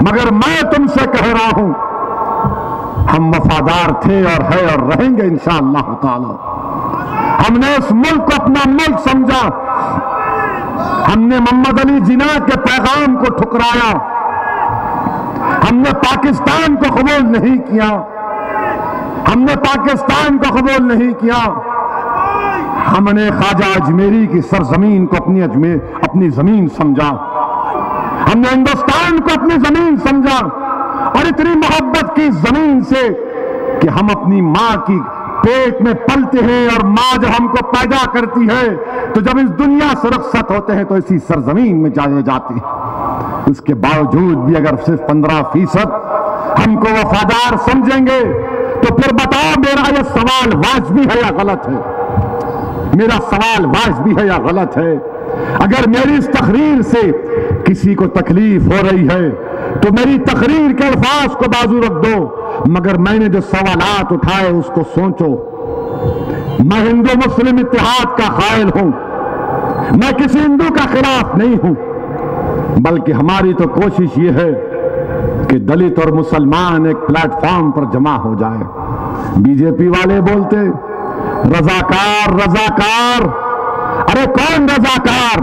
مگر میں تم سے کہہ رہا ہوں، ہم وفادار تھے اور ہے اور رہیں گے انشاءاللہ تعالی۔ ہم نے اس ملک کو اپنا ملک سمجھا، ہم نے محمد علی جناح کے پیغام کو ٹھکرایا، ہم نے پاکستان کو قبول نہیں کیا، ہم نے پاکستان کو قبول نہیں کیا، ہم نے خواجہ اجمیری کی سرزمین کو اپنی زمین سمجھا، ہم نے ہندوستان کو اپنی زمین سمجھا، اور اتنی محبت کی زمین سے کہ ہم اپنی ماں کی پیٹ میں پلتے ہیں، اور ماں جب ہم کو پیدا کرتی ہے تو جب اس دنیا سے رخصت ہوتے ہیں تو اسی سرزمین میں جائے جاتے ہیں۔ اس کے باوجود بھی اگر صرف 15% ہم کو وفادار سمجھیں گے تو پھر بتاؤ، میرا یہ سوال واجبی ہے یا غلط ہے؟ میرا سوال واجبی ہے یا غلط ہے؟ اگر میری اس تقریر سے کسی کو تکلیف ہو رہی ہے تو میری تقریر کے الفاظ کو بازو رکھ دو، مگر میں نے جو سوالات اٹھائے اس کو سوچو۔ میں ہندو مسلم اتحاد کا قائل ہوں، میں کسی ہندو کا خلاف نہیں ہوں، بلکہ ہماری تو کوشش یہ ہے کہ دلت اور مسلمان ایک پلیٹ فارم پر جمع ہو جائے۔ بی جے پی والے بولتے رضاکار رضاکار، ارے کون رضاکار؟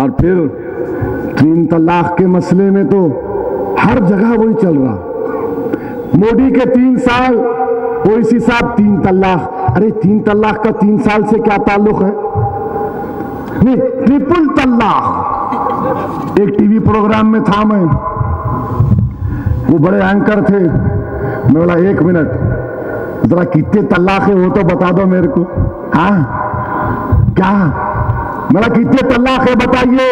اور پھر 3 طلاق کے مسئلے میں تو ہر جگہ وہی چل رہا. مودی کے 3 سال اویسی صاحب 3 طلاق. ارے 3 طلاق کا 3 سال سے کیا تعلق ہے؟ نہیں، ٹرپل طلاق. ایک ٹی وی پروگرام میں تھا، میں وہ بڑے اینکر تھے. میں بولا 1 منٹ ذرا کتنے طلاق ہے وہ تو بتا دو میرے کو. ہاں کیا؟ میرا کتنے طلاق ہے بتائیے.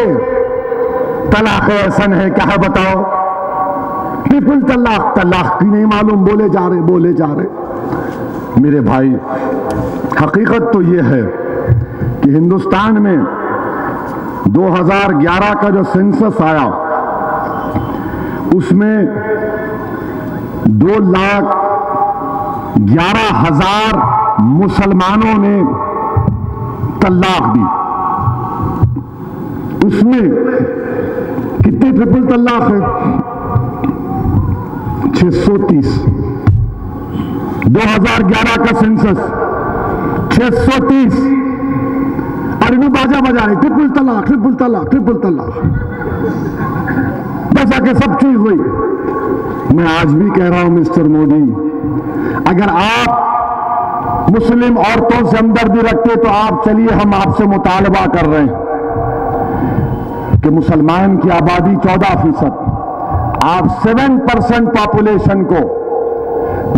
طلاق احسن ہے کیا ہے بتاؤ. ٹرپل طلاق. طلاق کی نہیں معلوم، بولے جا رہے. میرے بھائی حقیقت تو یہ ہے کہ ہندوستان میں 2011 کا جو سینسس آیا اس میں 2,11,000 مسلمانوں نے طلاق دی. اس میں کتنے ٹرپل طلاق ہے؟ 630. 2011 کا سینسس 630. اور انہوں باجا بجا رہے ٹرپل طلاق ٹرپل طلاق ٹرپل طلاق. بس آ کے سب چیز ہوئی. میں آج بھی کہہ رہا ہوں مسٹر مودی، اگر آپ مسلم عورتوں سے ہمدردی رکھتے تو آپ چلیے، ہم آپ سے مطالبہ کر رہے ہیں کہ مسلمان کی آبادی 14%، آپ 7% پاپولیشن کو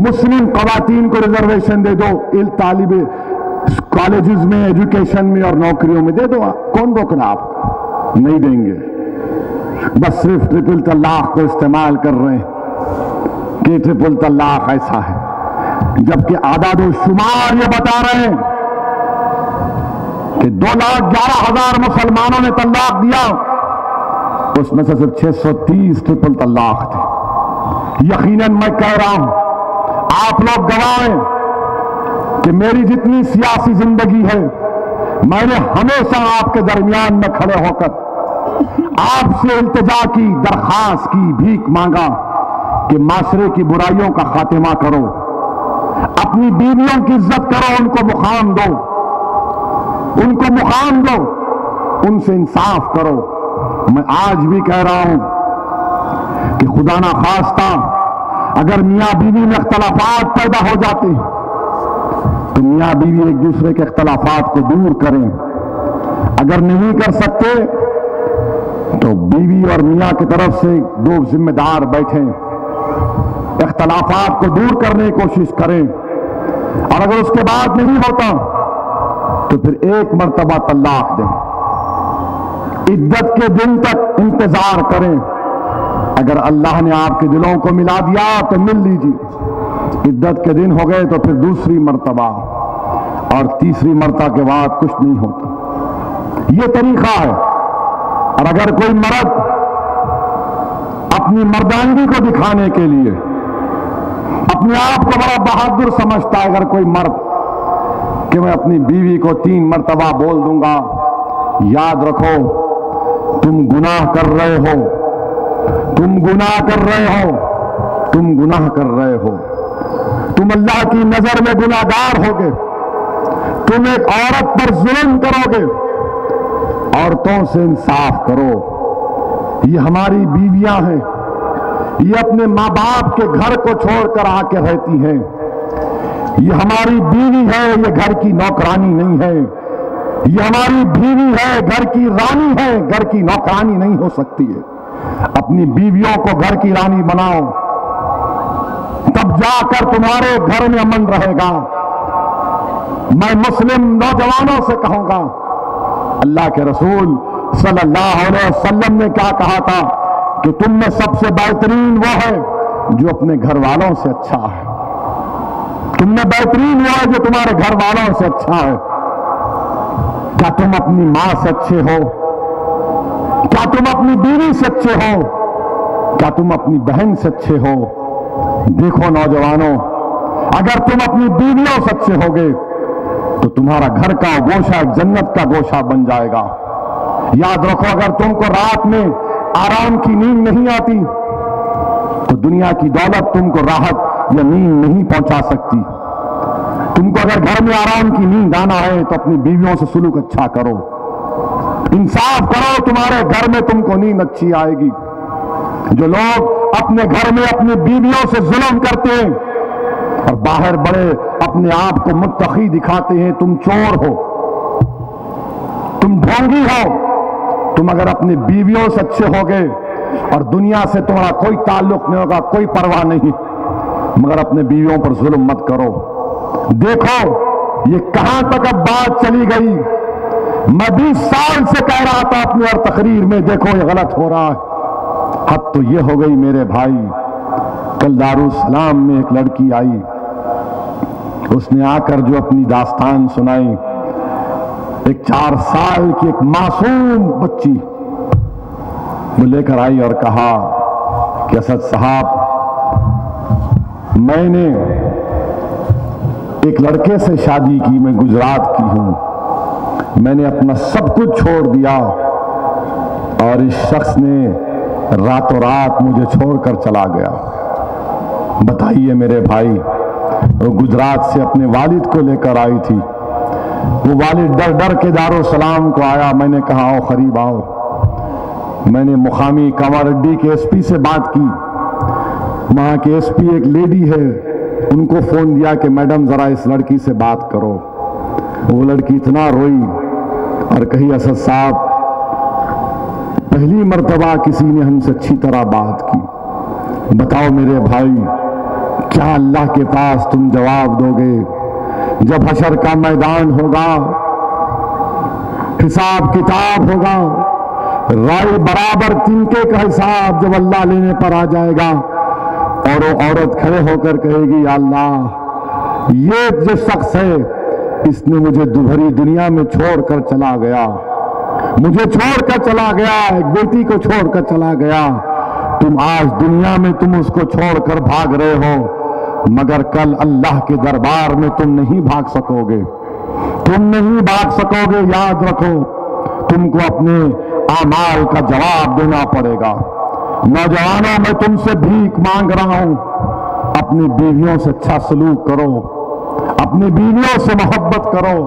مسلم خواتین کو ریزرویشن دے دو. طالب کالجز میں، ایجوکیشن میں اور نوکریوں میں دے دو. کون روکنا؟ آپ نہیں دیں گے. بس صرف ٹرپل طلاق کو استعمال کر رہے ہیں کہ ٹرپل طلاق ایسا ہے، جبکہ اعداد و شمار یہ بتا رہے ہیں کہ 2,11,000 مسلمانوں نے طلاق دیا، اس میں سے صرف 630 ٹرپل طلاق تھے. یقیناً میں کہہ رہا ہوں، آپ لوگ گواہ ہیں کہ میری جتنی سیاسی زندگی ہے، میں نے ہمیشہ آپ کے درمیان میں کھڑے ہو کر آپ سے التجا کی، درخواست کی، بھیک مانگا کہ معاشرے کی برائیوں کا خاتمہ کرو، اپنی بیویوں کی عزت کرو، ان کو مقام دو، ان کو مقام دو، ان سے انصاف کرو. میں آج بھی کہہ رہا ہوں کہ خدا نہ خواستہ اگر میاں بیوی میں اختلافات پیدا ہو جاتے ہیں تو میاں بیوی ایک دوسرے کے اختلافات کو دور کریں. اگر نہیں کر سکتے تو بیوی اور میاں کی طرف سے 2 ذمہ دار بیٹھیں، اختلافات کو دور کرنے کی کوشش کریں. اور اگر اس کے بعد نہیں ہوتا تو پھر 1 مرتبہ طلاق دیں. عدت کے دن تک انتظار کریں. اگر اللہ نے آپ کے دلوں کو ملا دیا تو مل لیجیے. عدت کے دن ہو گئے تو پھر 2 مرتبہ اور 3 مرتبہ کے بعد کچھ نہیں ہوتا. یہ طریقہ ہے. اور اگر کوئی مرد اپنی مردانگی کو دکھانے کے لیے اپنے آپ کو بڑا بہادر سمجھتا ہے، اگر کوئی مرد کہ میں اپنی بیوی کو 3 مرتبہ بول دوں گا، یاد رکھو تم گناہ کر رہے ہو، تم گناہ کر رہے ہو، تم گناہ کر رہے ہو، تم اللہ کی نظر میں گناہ گار ہوگے، تم ایک عورت پر ظلم کرو گے. عورتوں سے انصاف کرو. یہ ہماری بیویاں ہیں، یہ اپنے ماں باپ کے گھر کو چھوڑ کر آ کے رہتی ہیں. یہ ہماری بیوی ہے، یہ گھر کی نوکرانی نہیں ہے. یہ ہماری بیوی ہے، گھر کی رانی ہے، گھر کی نوکرانی نہیں ہو سکتی ہے. اپنی بیویوں کو گھر کی رانی بناؤ، تب جا کر تمہارے گھر میں امن رہے گا. میں مسلم نوجوانوں سے کہوں گا، اللہ کے رسول صلی اللہ علیہ وسلم نے کیا کہا تھا کہ تم میں سب سے بہترین وہ ہے جو اپنے گھر والوں سے اچھا ہے. تم میں بہترین وہ ہے جو تمہارے گھر والوں سے اچھا ہے. کیا تم اپنی ماں سے اچھے ہو؟ کیا تم اپنی بیوی سے اچھے ہو؟ کیا تم اپنی بہن سے اچھے ہو؟ دیکھو نوجوانوں، اگر تم اپنی بیویوں سے اچھے ہوگے تو تمہارا گھر کا گوشہ ایک جنت کا گوشہ بن جائے گا. یاد رکھو، اگر تم کو رات میں آرام کی نیند نہیں آتی تو دنیا کی دولت تم کو راحت یا نیند نہیں پہنچا سکتی. تم کو اگر گھر میں آرام کی نیند آنا ہے تو اپنی بیویوں سے سلوک اچھا کرو. انصاف کرو، تمہارے گھر میں تم کو نیند اچھی آئے گی۔ جو لوگ اپنے گھر میں اپنی بیویوں سے ظلم کرتے ہیں اور باہر بڑے اپنے آپ کو متقی دکھاتے ہیں، تم چور ہو، تم ڈھونگی ہو۔ تم اگر اپنی بیویوں سے اچھے ہوگے اور دنیا سے تمہارا کوئی تعلق نہیں ہوگا، کوئی پرواہ نہیں، مگر اپنے بیویوں پر ظلم مت کرو۔ دیکھو یہ کہاں تک اب بات چلی گئی۔ میں 20 سال سے کہہ رہا تھا اپنی ہر تقریر میں، دیکھو یہ غلط ہو رہا ہے۔ حد تو یہ ہو گئی میرے بھائی، کل دارالسلام میں ایک لڑکی آئی، اس نے آ کر جو اپنی داستان سنائی، ایک 4 سال کی ایک معصوم بچی وہ لے کر آئی اور کہا کہ اسد صاحب، میں نے ایک لڑکے سے شادی کی، میں گجرات کی ہوں، میں نے اپنا سب کچھ چھوڑ دیا اور اس شخص نے راتوں رات مجھے چھوڑ کر چلا گیا۔ بتائیے میرے بھائی، وہ گجرات سے اپنے والد کو لے کر آئی تھی، وہ والد ڈر ڈر کے دارالسلام کو آیا۔ میں نے کہا آؤ قریب آؤ۔ میں نے مقامی کاماریڈی کے ایس پی سے بات کی، وہاں کے ایس پی ایک لیڈی ہے، ان کو فون دیا کہ میڈم ذرا اس لڑکی سے بات کرو۔ وہ لڑکی اتنا روئی اور کہی اسد صاحب، پہلی مرتبہ کسی نے ہم سے اچھی طرح بات کی، بتاؤ میرے بھائی کیا اللہ کے پاس تم جواب دو گے جب حشر کا میدان ہوگا، حساب کتاب ہوگا، رائے برابر تنکے کا حساب جب اللہ لینے پر آ جائے گا، اور وہ عورت کھڑے ہو کر کہے گی یا اللہ، یہ جو شخص ہے اس نے مجھے دوبھری دنیا میں چھوڑ کر چلا گیا، مجھے چھوڑ کر چلا گیا، ایک بیٹی کو چھوڑ کر چلا گیا، تم آج دنیا میں تم اس کو چھوڑ کر بھاگ رہے ہو، مگر کل اللہ کے دربار میں تم نہیں بھاگ سکو گے، تم نہیں بھاگ سکو گے۔ یاد رکھو، تم کو اپنے اعمال کا جواب دینا پڑے گا۔ نوجوانوں، میں تم سے بھیک مانگ رہا ہوں، اپنی بیویوں سے اچھا سلوک کرو، اپنی بیویوں سے محبت کرو۔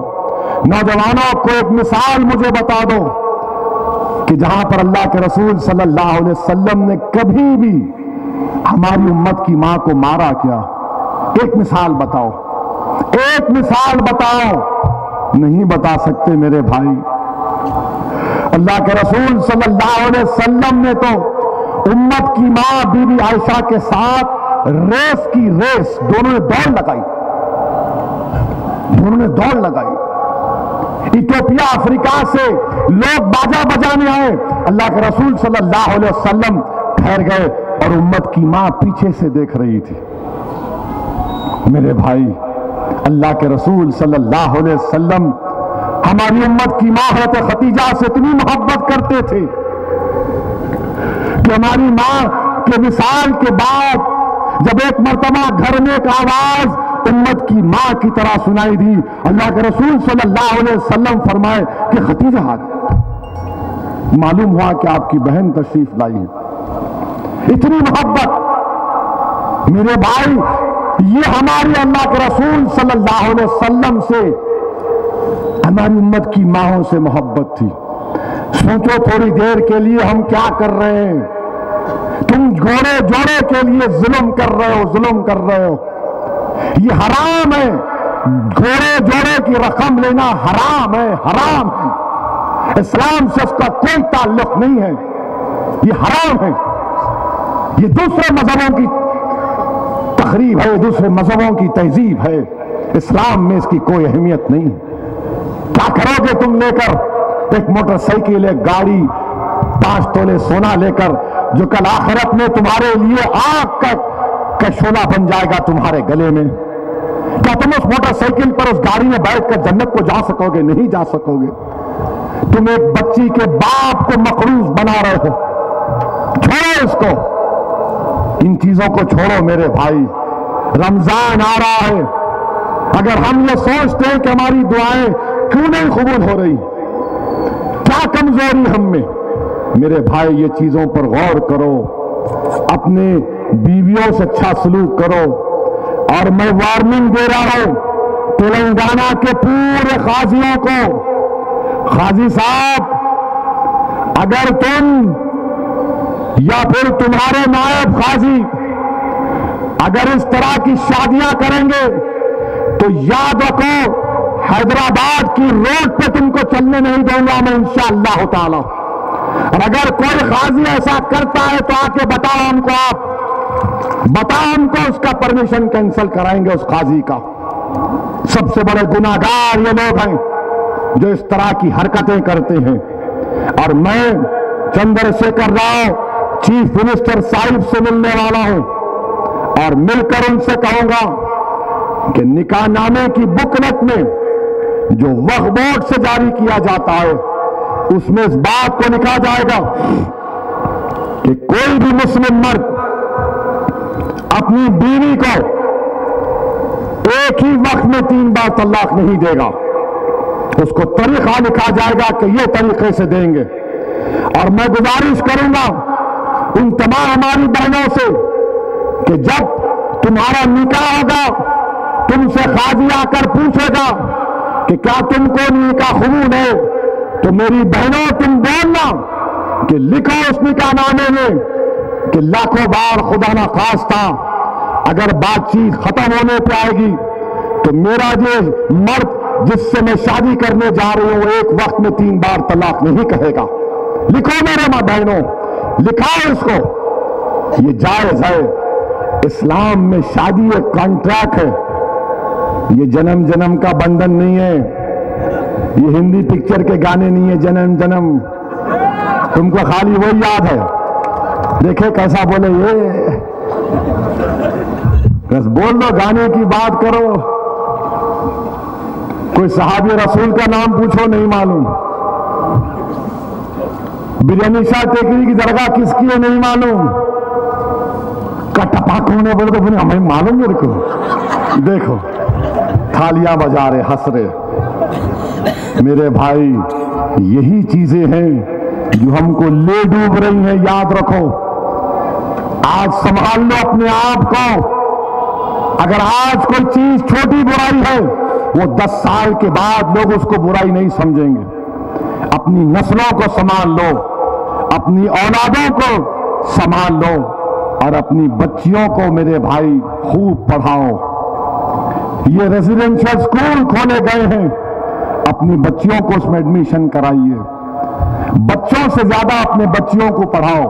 نوجوانوں کو ایک مثال مجھے بتا دو کہ جہاں پر اللہ کے رسول صلی اللہ علیہ وسلم نے کبھی بھی ہماری امت کی ماں کو مارا کیا؟ ایک مثال بتاؤ، ایک مثال بتاؤ۔ نہیں بتا سکتے میرے بھائی۔ اللہ کے رسول صلی اللہ علیہ وسلم نے تو امت کی ماں بی بی عائشہ کے ساتھ ریس کی ریس، دونوں نے دوڑ لگائی، دونوں نے دوڑ لگائی۔ ایتھوپیا افریقہ سے لوگ باجا بجانے آئے، اللہ کے رسول صلی اللہ علیہ وسلم ٹھہر گئے اور امت کی ماں پیچھے سے دیکھ رہی تھی۔ میرے بھائی، اللہ کے رسول صلی اللہ علیہ وسلم ہماری امت کی ماں حضرت خدیجہ سے اتنی محبت کرتے تھے کہ ہماری ماں کے وصال کے بعد جب ایک مرتبہ گھر میں ایک آواز امت کی ماں کی طرح سنائی دی، اللہ کے رسول صلی اللہ علیہ وسلم فرمائے کہ خدیجہ آ گئی، معلوم ہوا کہ آپ کی بہن تشریف لائی ہے۔ اتنی محبت میرے بھائی، یہ ہماری اللہ کے رسول صلی اللہ علیہ وسلم سے، ہماری امت کی ماں سے محبت تھی۔ سوچو تھوڑی دیر کے لیے ہم کیا کر رہے ہیں، تم گھوڑے جوڑے کے لیے ظلم کر رہے ہو، ظلم کر رہے ہو، یہ حرام ہے، گھوڑے جوڑے کی رقم لینا حرام ہے، حرام ہے، اسلام سے اس کا کوئی تعلق نہیں ہے، یہ حرام ہے، یہ دوسرے مذہبوں کی تقریب ہے، دوسرے مذہبوں کی تہذیب ہے، اسلام میں اس کی کوئی اہمیت نہیں ہے۔ کیا کرو گے تم لے کر ایک موٹر سائیکل، ایک گاڑی، 5 تولے سونا لے کر، جو کل آخرت میں تمہارے لیے آگ کا شعلہ بن جائے گا تمہارے گلے میں؟ کیا تم اس موٹر سائیکل پر، اس گاڑی میں بیٹھ کر جنت کو جا سکو گے؟ نہیں جا سکو گے۔ تم ایک بچی کے باپ کو مقروض بنا رہے ہو، چھوڑو اس کو، ان چیزوں کو چھوڑو میرے بھائی۔ رمضان آ رہا ہے، اگر ہم یہ سوچتے ہیں کہ ہماری دعائیں کیوں نہیں قبول ہو رہی، کیا کمزوری ہم میں، میرے بھائی یہ چیزوں پر غور کرو، اپنے بیویوں سے اچھا سلوک کرو۔ اور میں وارننگ دے رہا ہوں تلنگانہ کے پورے قاضیوں کو، قاضی صاحب اگر تم یا پھر تمہارے نائب قاضی اگر اس طرح کی شادیاں کریں گے تو یاد رکھو حیدرآباد کی روڈ پہ تم کو چلنے نہیں دوں گا میں انشاءاللہ تعالی. اور اگر کوئی قاضی ایسا کرتا ہے تو آ کے بتاؤ ہم کو, آپ بتاؤ ہم کو, اس کا پرمیشن کینسل کرائیں گے اس قاضی کا. سب سے بڑے گناہگار یہ لوگ ہیں جو اس طرح کی حرکتیں کرتے ہیں. اور میں چندرشیکھر راؤ چیف منسٹر صاحب سے ملنے والا ہوں اور مل کر ان سے کہوں گا کہ نکاح نامے کی بکلٹ میں جو وقف بورڈ سے جاری کیا جاتا ہے اس میں اس بات کو لکھا جائے گا کہ کوئی بھی مسلم مرد اپنی بیوی کو ایک ہی وقت میں 3 بار طلاق نہیں دے گا. اس کو طریقہ لکھا جائے گا کہ یہ طریقے سے دیں گے. اور میں گزارش کروں گا ان تمام ہماری بہنوں سے کہ جب تمہارا نکاح ہوگا تم سے قاضی آ کر پوچھے گا کہ کیا تم کو نکاح قبول ہے تو میری بہنوں تم بولنا کہ لکھو اس نکاح نامے میں کہ لاکھوں بار خدا نہ خواستہ اگر بات چیت ختم ہونے پہ آئے گی تو میرا جو مرد جس سے میں شادی کرنے جا رہی ہوں ایک وقت میں 3 بار طلاق نہیں کہے گا. لکھو میرے ماں بہنوں, لکھاؤ اس کو. یہ جائز ہے. اسلام میں شادی ایک کانٹریکٹ ہے, یہ جنم جنم کا بندھن نہیں ہے. یہ ہندی پکچر کے گانے نہیں ہے جنم جنم. تم کو خالی وہی یاد ہے. دیکھے کیسا بولے یہ, بس بول دو گانے کی بات کرو. کوئی صحابی رسول کا نام پوچھو نہیں معلوم. بریانی شاہ ٹیکری کی درگاہ کس کی ہے نہیں معلوم. کٹپا کونے بولے تو ہمیں معلوم میرے کو. دیکھو تھالیاں بجا رہے ہنس رہے. میرے بھائی یہی چیزیں ہیں جو ہم کو لے ڈوب رہی ہیں. یاد رکھو آج سنبھال لو اپنے آپ کو. اگر آج کوئی چیز چھوٹی برائی ہے وہ 10 سال کے بعد لوگ اس کو برائی نہیں سمجھیں گے. اپنی نسلوں کو سنبھال لو, اپنی اولادوں کو سنبھال لو اور اپنی بچیوں کو میرے بھائی خوب پڑھاؤ. یہ ریزیڈینشل اسکول کھولے گئے ہیں, اپنی بچیوں کو اس میں ایڈمیشن کرائیے. بچوں سے زیادہ اپنے بچیوں کو پڑھاؤ,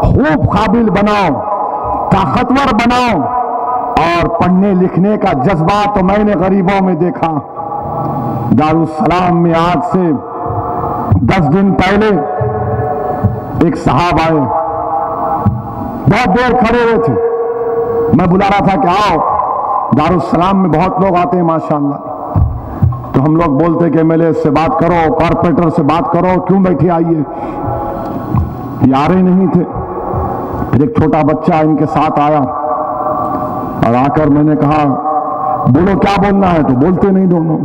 خوب قابل بناؤ, طاقتور بناؤ. اور پڑھنے لکھنے کا جذبہ تو میں نے غریبوں میں دیکھا. دارالسلام میں آج سے 10 دن پہلے ایک صاحب آئے, بہت دیر کھڑے ہوئے تھے. میں بلا رہا تھا کہ آؤ, دارالسلام میں بہت لوگ آتے ہیں ماشاءاللہ. تو ہم لوگ بولتے کہ ایم ایل اے سے بات کرو, کارپوریٹر سے بات کرو, کیوں بیٹھے آئیے. یہ آ رہے نہیں تھے. پھر ایک چھوٹا بچہ ان کے ساتھ آیا اور آ کر میں نے کہا بولو کیا بولنا ہے, تو بولتے نہیں دونوں.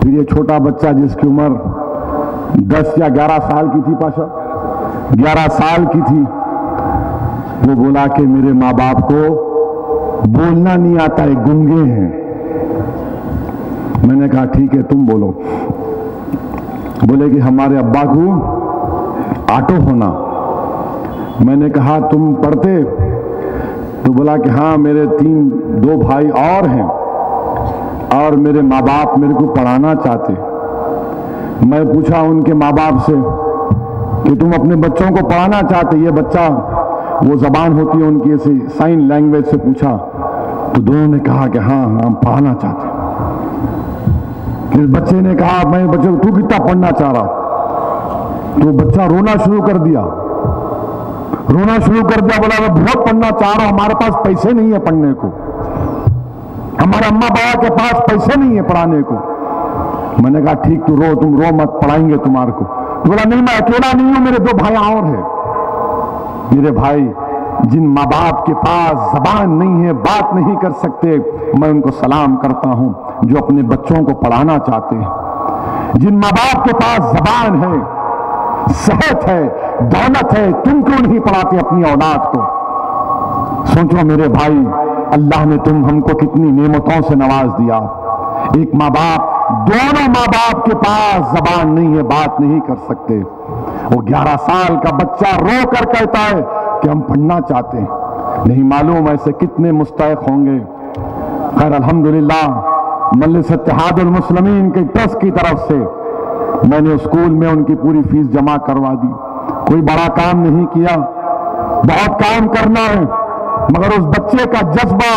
پھر یہ چھوٹا بچہ جس کی عمر 10 یا 11 سال کی تھی, پاشا 11 سال کی تھی, وہ بولا کہ میرے ماں باپ کو بولنا نہیں آتا ہے, گنگے ہیں. میں نے کہا ٹھیک ہے تم بولو. بولے کہ ہمارے ابا کو آٹو ہونا. میں نے کہا تم پڑھتے؟ تو بولا کہ ہاں میرے 2 بھائی اور ہیں اور میرے ماں باپ میرے کو پڑھانا چاہتے. میں پوچھا ان کے ماں باپ سے کہ تم اپنے بچوں کو پڑھانا چاہتے؟ یہ بچہ وہ زبان ہوتی ہے ان کی ایسی سائن لینگویج سے پوچھا تو دونوں نے کہا کہ ہاں ہم پڑھانا چاہتے. پھر بچے نے کہا میں بچے کو تو کتنا پڑھنا چاہ رہا؟ تو بچہ رونا شروع کر دیا. بولا میں بہت پڑھنا چاہ رہا ہوں, ہمارے پاس پیسے نہیں ہے پڑھنے کو, ہمارے اما بابا کے پاس پیسے نہیں ہے پڑھانے کو. میں نے کہا ٹھیک تو تم رو مت, پڑھائیں گے تمہارے کو. بولا نہیں میں اکیلا نہیں ہوں, میرے 2 بھائی اور ہیں. میرے بھائی جن ماں باپ کے پاس زبان نہیں ہے, بات نہیں کر سکتے, میں ان کو سلام کرتا ہوں جو اپنے بچوں کو پڑھانا چاہتے ہیں. جن ماں باپ کے پاس زبان ہے, صحت ہے, دولت ہے, تم کیوں نہیں پڑھاتے اپنی اولاد کو؟ سوچو میرے بھائی اللہ نے ہم کو کتنی نعمتوں سے نواز دیا. ایک ماں باپ, دونوں ماں باپ کے پاس زبان نہیں ہے, بات نہیں کر سکتے. وہ 11 سال کا بچہ رو کر کہتا ہے کہ ہم پڑھنا چاہتے ہیں. نہیں معلوم ایسے کتنے مستحق ہوں گے. خیر الحمدللہ مجلس اتحاد المسلمین کے ٹرسٹ کی طرف سے میں نے اسکول میں ان کی پوری فیس جمع کروا دی. کوئی بڑا کام نہیں کیا، بہت کام کرنا ہے، مگر اس بچے کا جذبہ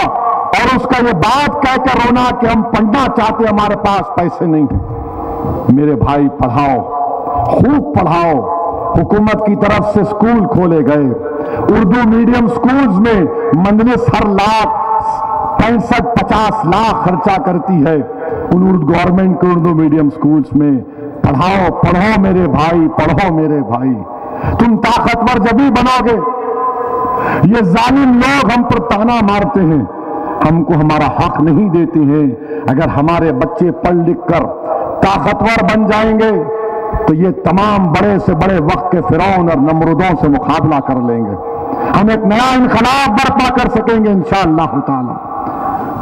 اور اس کا یہ بات کہہ کر رونا کہ ہم پڑھنا چاہتے، ہمارے پاس پیسے نہیں ہیں. میرے بھائی پڑھاؤ، خوب پڑھاؤ. حکومت کی طرف سے اسکول کھولے گئے. اردو میڈیم اسکولز میں مجلس ہر لاکھ 65-50 لاکھ خرچہ کرتی ہے ان گورنمنٹ کے اردو میڈیم اسکولز میں. پڑھاؤ پڑھو میرے بھائی، پڑھو میرے بھائی. تم طاقتور جبھی بنو گے. یہ ظالم لوگ ہم پر تانا مارتے ہیں، ہم کو ہمارا حق نہیں دیتے ہیں. اگر ہمارے بچے پڑھ لکھ کر طاقتور بن جائیں گے تو یہ تمام بڑے سے بڑے وقت کے فرعون اور نمرودوں سے مقابلہ کر لیں گے. ہم ایک نیا انقلاب برپا کر سکیں گے انشاءاللہ تعالی.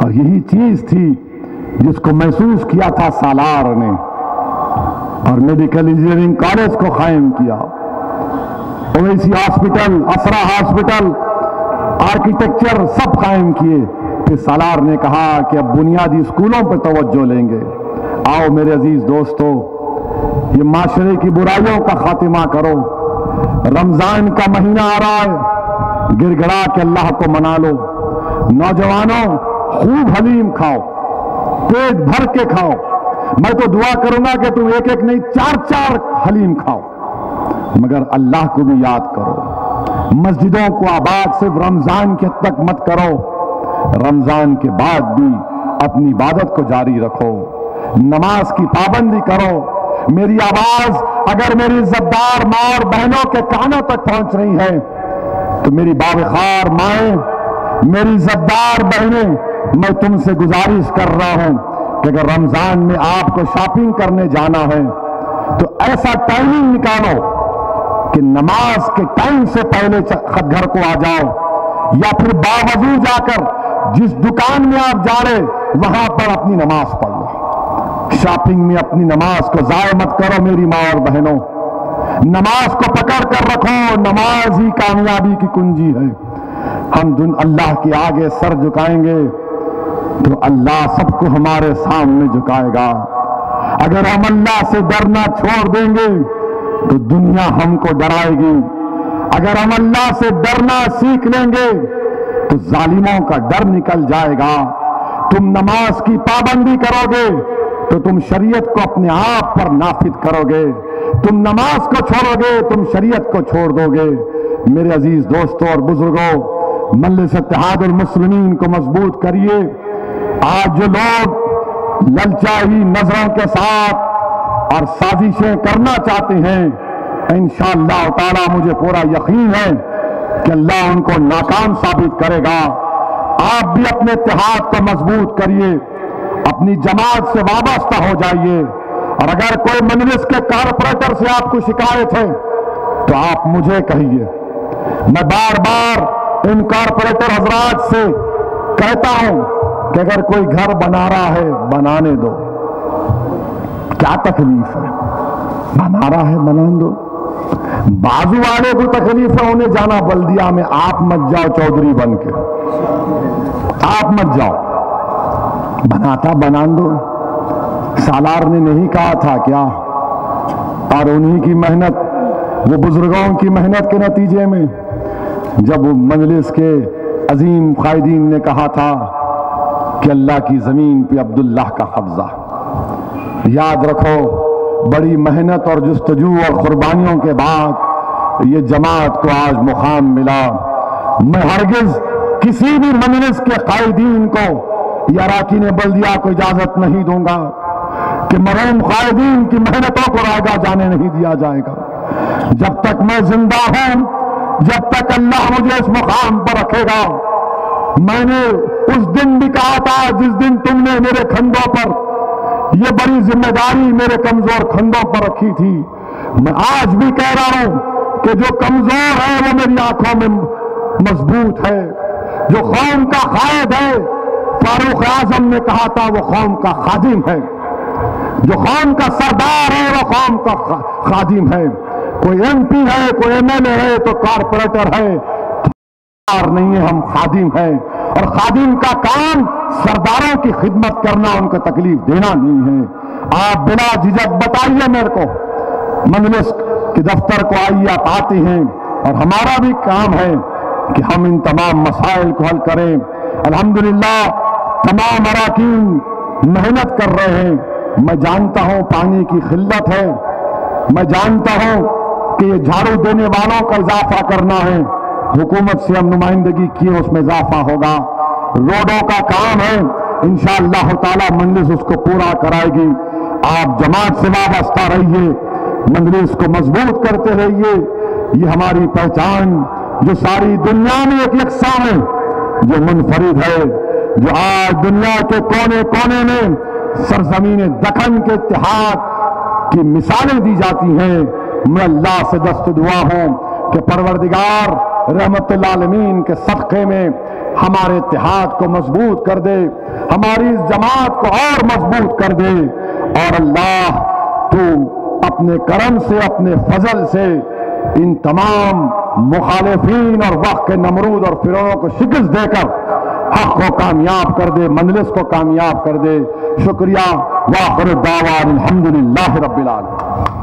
اور یہی چیز تھی جس کو محسوس کیا تھا سالار نے، اور میڈیکل انجینئرنگ کالج کو قائم کیا. اویسی ہاسپٹل، اسرا ہاسپٹل، آرکیٹیکچر سب قائم کیے. پھر سالار نے کہا کہ اب بنیادی اسکولوں پہ توجہ لیں گے. آؤ میرے عزیز دوستو، یہ معاشرے کی برائیوں کا خاتمہ کرو. رمضان کا مہینہ آ رہا ہے، گر گڑا کے اللہ کو منا لو. نوجوانوں خوب حلیم کھاؤ، پیٹ بھر کے کھاؤ. میں تو دعا کروں گا کہ تم ایک ایک نہیں 4 حلیم کھاؤ، مگر اللہ کو بھی یاد کرو. مسجدوں کو آباد صرف رمضان کے حد تک مت کرو، رمضان کے بعد بھی اپنی عبادت کو جاری رکھو. نماز کی پابندی کرو. میری آواز اگر میری عزتدار ماں اور بہنوں کے کانوں تک پہنچ رہی ہے تو میری باوقار مائیں، میری عزتدار بہنیں، میں تم سے گزارش کر رہا ہوں کہ اگر رمضان میں آپ کو شاپنگ کرنے جانا ہے تو ایسا ٹائمنگ نکالو کہ نماز کے ٹائم سے پہلے گھر کو آ جاؤ، یا پھر باوضو جا کر جس دکان میں آپ جا رہے وہاں پر اپنی نماز پڑھ لو. شاپنگ میں اپنی نماز کو ضائع مت کرو میری ماں اور بہنوں. نماز کو پکڑ کر رکھو، نماز ہی کامیابی کی کنجی ہے. ہم اللہ کے آگے سر جھکائیں گے تو اللہ سب کو ہمارے سامنے جھکائے گا. اگر ہم اللہ سے ڈرنا چھوڑ دیں گے تو دنیا ہم کو ڈرائے گی. اگر ہم اللہ سے ڈرنا سیکھ لیں گے تو ظالموں کا ڈر نکل جائے گا. تم نماز کی پابندی کرو گے تو تم شریعت کو اپنے آپ پر نافذ کرو گے. تم نماز کو چھوڑو گے تم شریعت کو چھوڑ دو گے. میرے عزیز دوستوں اور بزرگوں، مجلس اتحاد المسلمین کو مضبوط کریے. آج جو لوگ للچائی نظروں کے ساتھ اور سازشیں کرنا چاہتے ہیں، انشاءاللہ تعالی مجھے پورا یقین ہے کہ اللہ ان کو ناکام ثابت کرے گا. آپ بھی اپنے اتحاد کو مضبوط کریے، اپنی جماعت سے وابستہ ہو جائیے. اور اگر کوئی مجلس کے کارپوریٹر سے آپ کو شکایت ہے تو آپ مجھے کہیے. میں بار بار ان کارپوریٹر حضرات سے کہتا ہوں کہ اگر کوئی گھر بنا رہا ہے بنانے دو، کیا تکلیف ہے؟ بنا رہا ہے بنانے دو. بازو والے کو تکلیف ہے انہیں جانا بلدیہ میں، آپ مت جاؤ چودھری بن کے، آپ مت جاؤ. بناتا بنان دو. سالار نے نہیں کہا تھا کیا؟ اور انہی کی محنت، وہ بزرگوں کی محنت کے نتیجے میں جب مجلس کے عظیم قائدین نے کہا تھا کہ اللہ کی زمین پہ عبداللہ کا قبضہ. یاد رکھو، بڑی محنت اور جستجو اور قربانیوں کے بعد یہ جماعت کو آج مقام ملا. میں ہرگز کسی بھی مجلس کے قائدین کو یا اراکین بلدیہ کو اجازت نہیں دوں گا کہ مرحوم قائدین کی محنتوں کو رائگاں جانے نہیں دیا جائے گا. جب تک میں زندہ ہوں، جب تک اللہ مجھے اس مقام پر رکھے گا. میں نے اس دن بھی کہا تھا جس دن تم نے میرے کندھوں پر یہ بڑی ذمہ داری میرے کمزور کندھوں پر رکھی تھی. میں آج بھی کہہ رہا ہوں کہ جو کمزور ہے وہ میری آنکھوں میں مضبوط ہے. جو قوم کا قائد ہے، فاروق اعظم نے کہا تھا، وہ قوم کا خادم ہے. جو قوم کا سردار ہے وہ قوم کا خادم ہے. کوئی MP ہے, کوئی MLA ہے تو کارپوریٹر ہے, نہیں ہے, ہم خادم ہیں. اور خادم کا کام سرداروں کی خدمت کرنا, ان کو تکلیف دینا نہیں ہے. آپ بلا جھجک بتائیے میرے کو, مجلس کے دفتر کو آئیے, آپ آتے ہیں, اور ہمارا بھی کام ہے کہ ہم ان تمام مسائل کو حل کریں. الحمدللہ تمام اراکین محنت کر رہے ہیں. میں جانتا ہوں پانی کی قلت ہے, میں جانتا ہوں کہ یہ جھاڑو دینے والوں کا اضافہ کرنا ہے, حکومت سے ہم نمائندگی کی, اس میں اضافہ ہوگا. روڈوں کا کام ہے, انشاءاللہ تعالی مجلس اس کو پورا کرائے گی. آپ جماعت سے وابستہ رہیے, مجلس کو مضبوط کرتے رہیے. یہ ہماری پہچان جو ساری دنیا میں ایک یکساں ہے, جو منفرد ہے, جو آج دنیا کے کونے کونے میں سرزمین دکن کے اتحاد کی مثالیں دی جاتی ہیں. میں اللہ سے دست دعا ہوں کہ پروردگار رحمت العالمین کے صدقے میں ہمارے اتحاد کو مضبوط کر دے, ہماری جماعت کو اور مضبوط کر دے. اور اللہ تو اپنے کرم سے, اپنے فضل سے ان تمام مخالفین اور وقت کے نمرود اور فرعونوں کو شکست دے کر حق کو کامیاب کر دے, مجلس کو کامیاب کر دے. شکریہ. وآخر الدعوان الحمدللہ رب العالمین.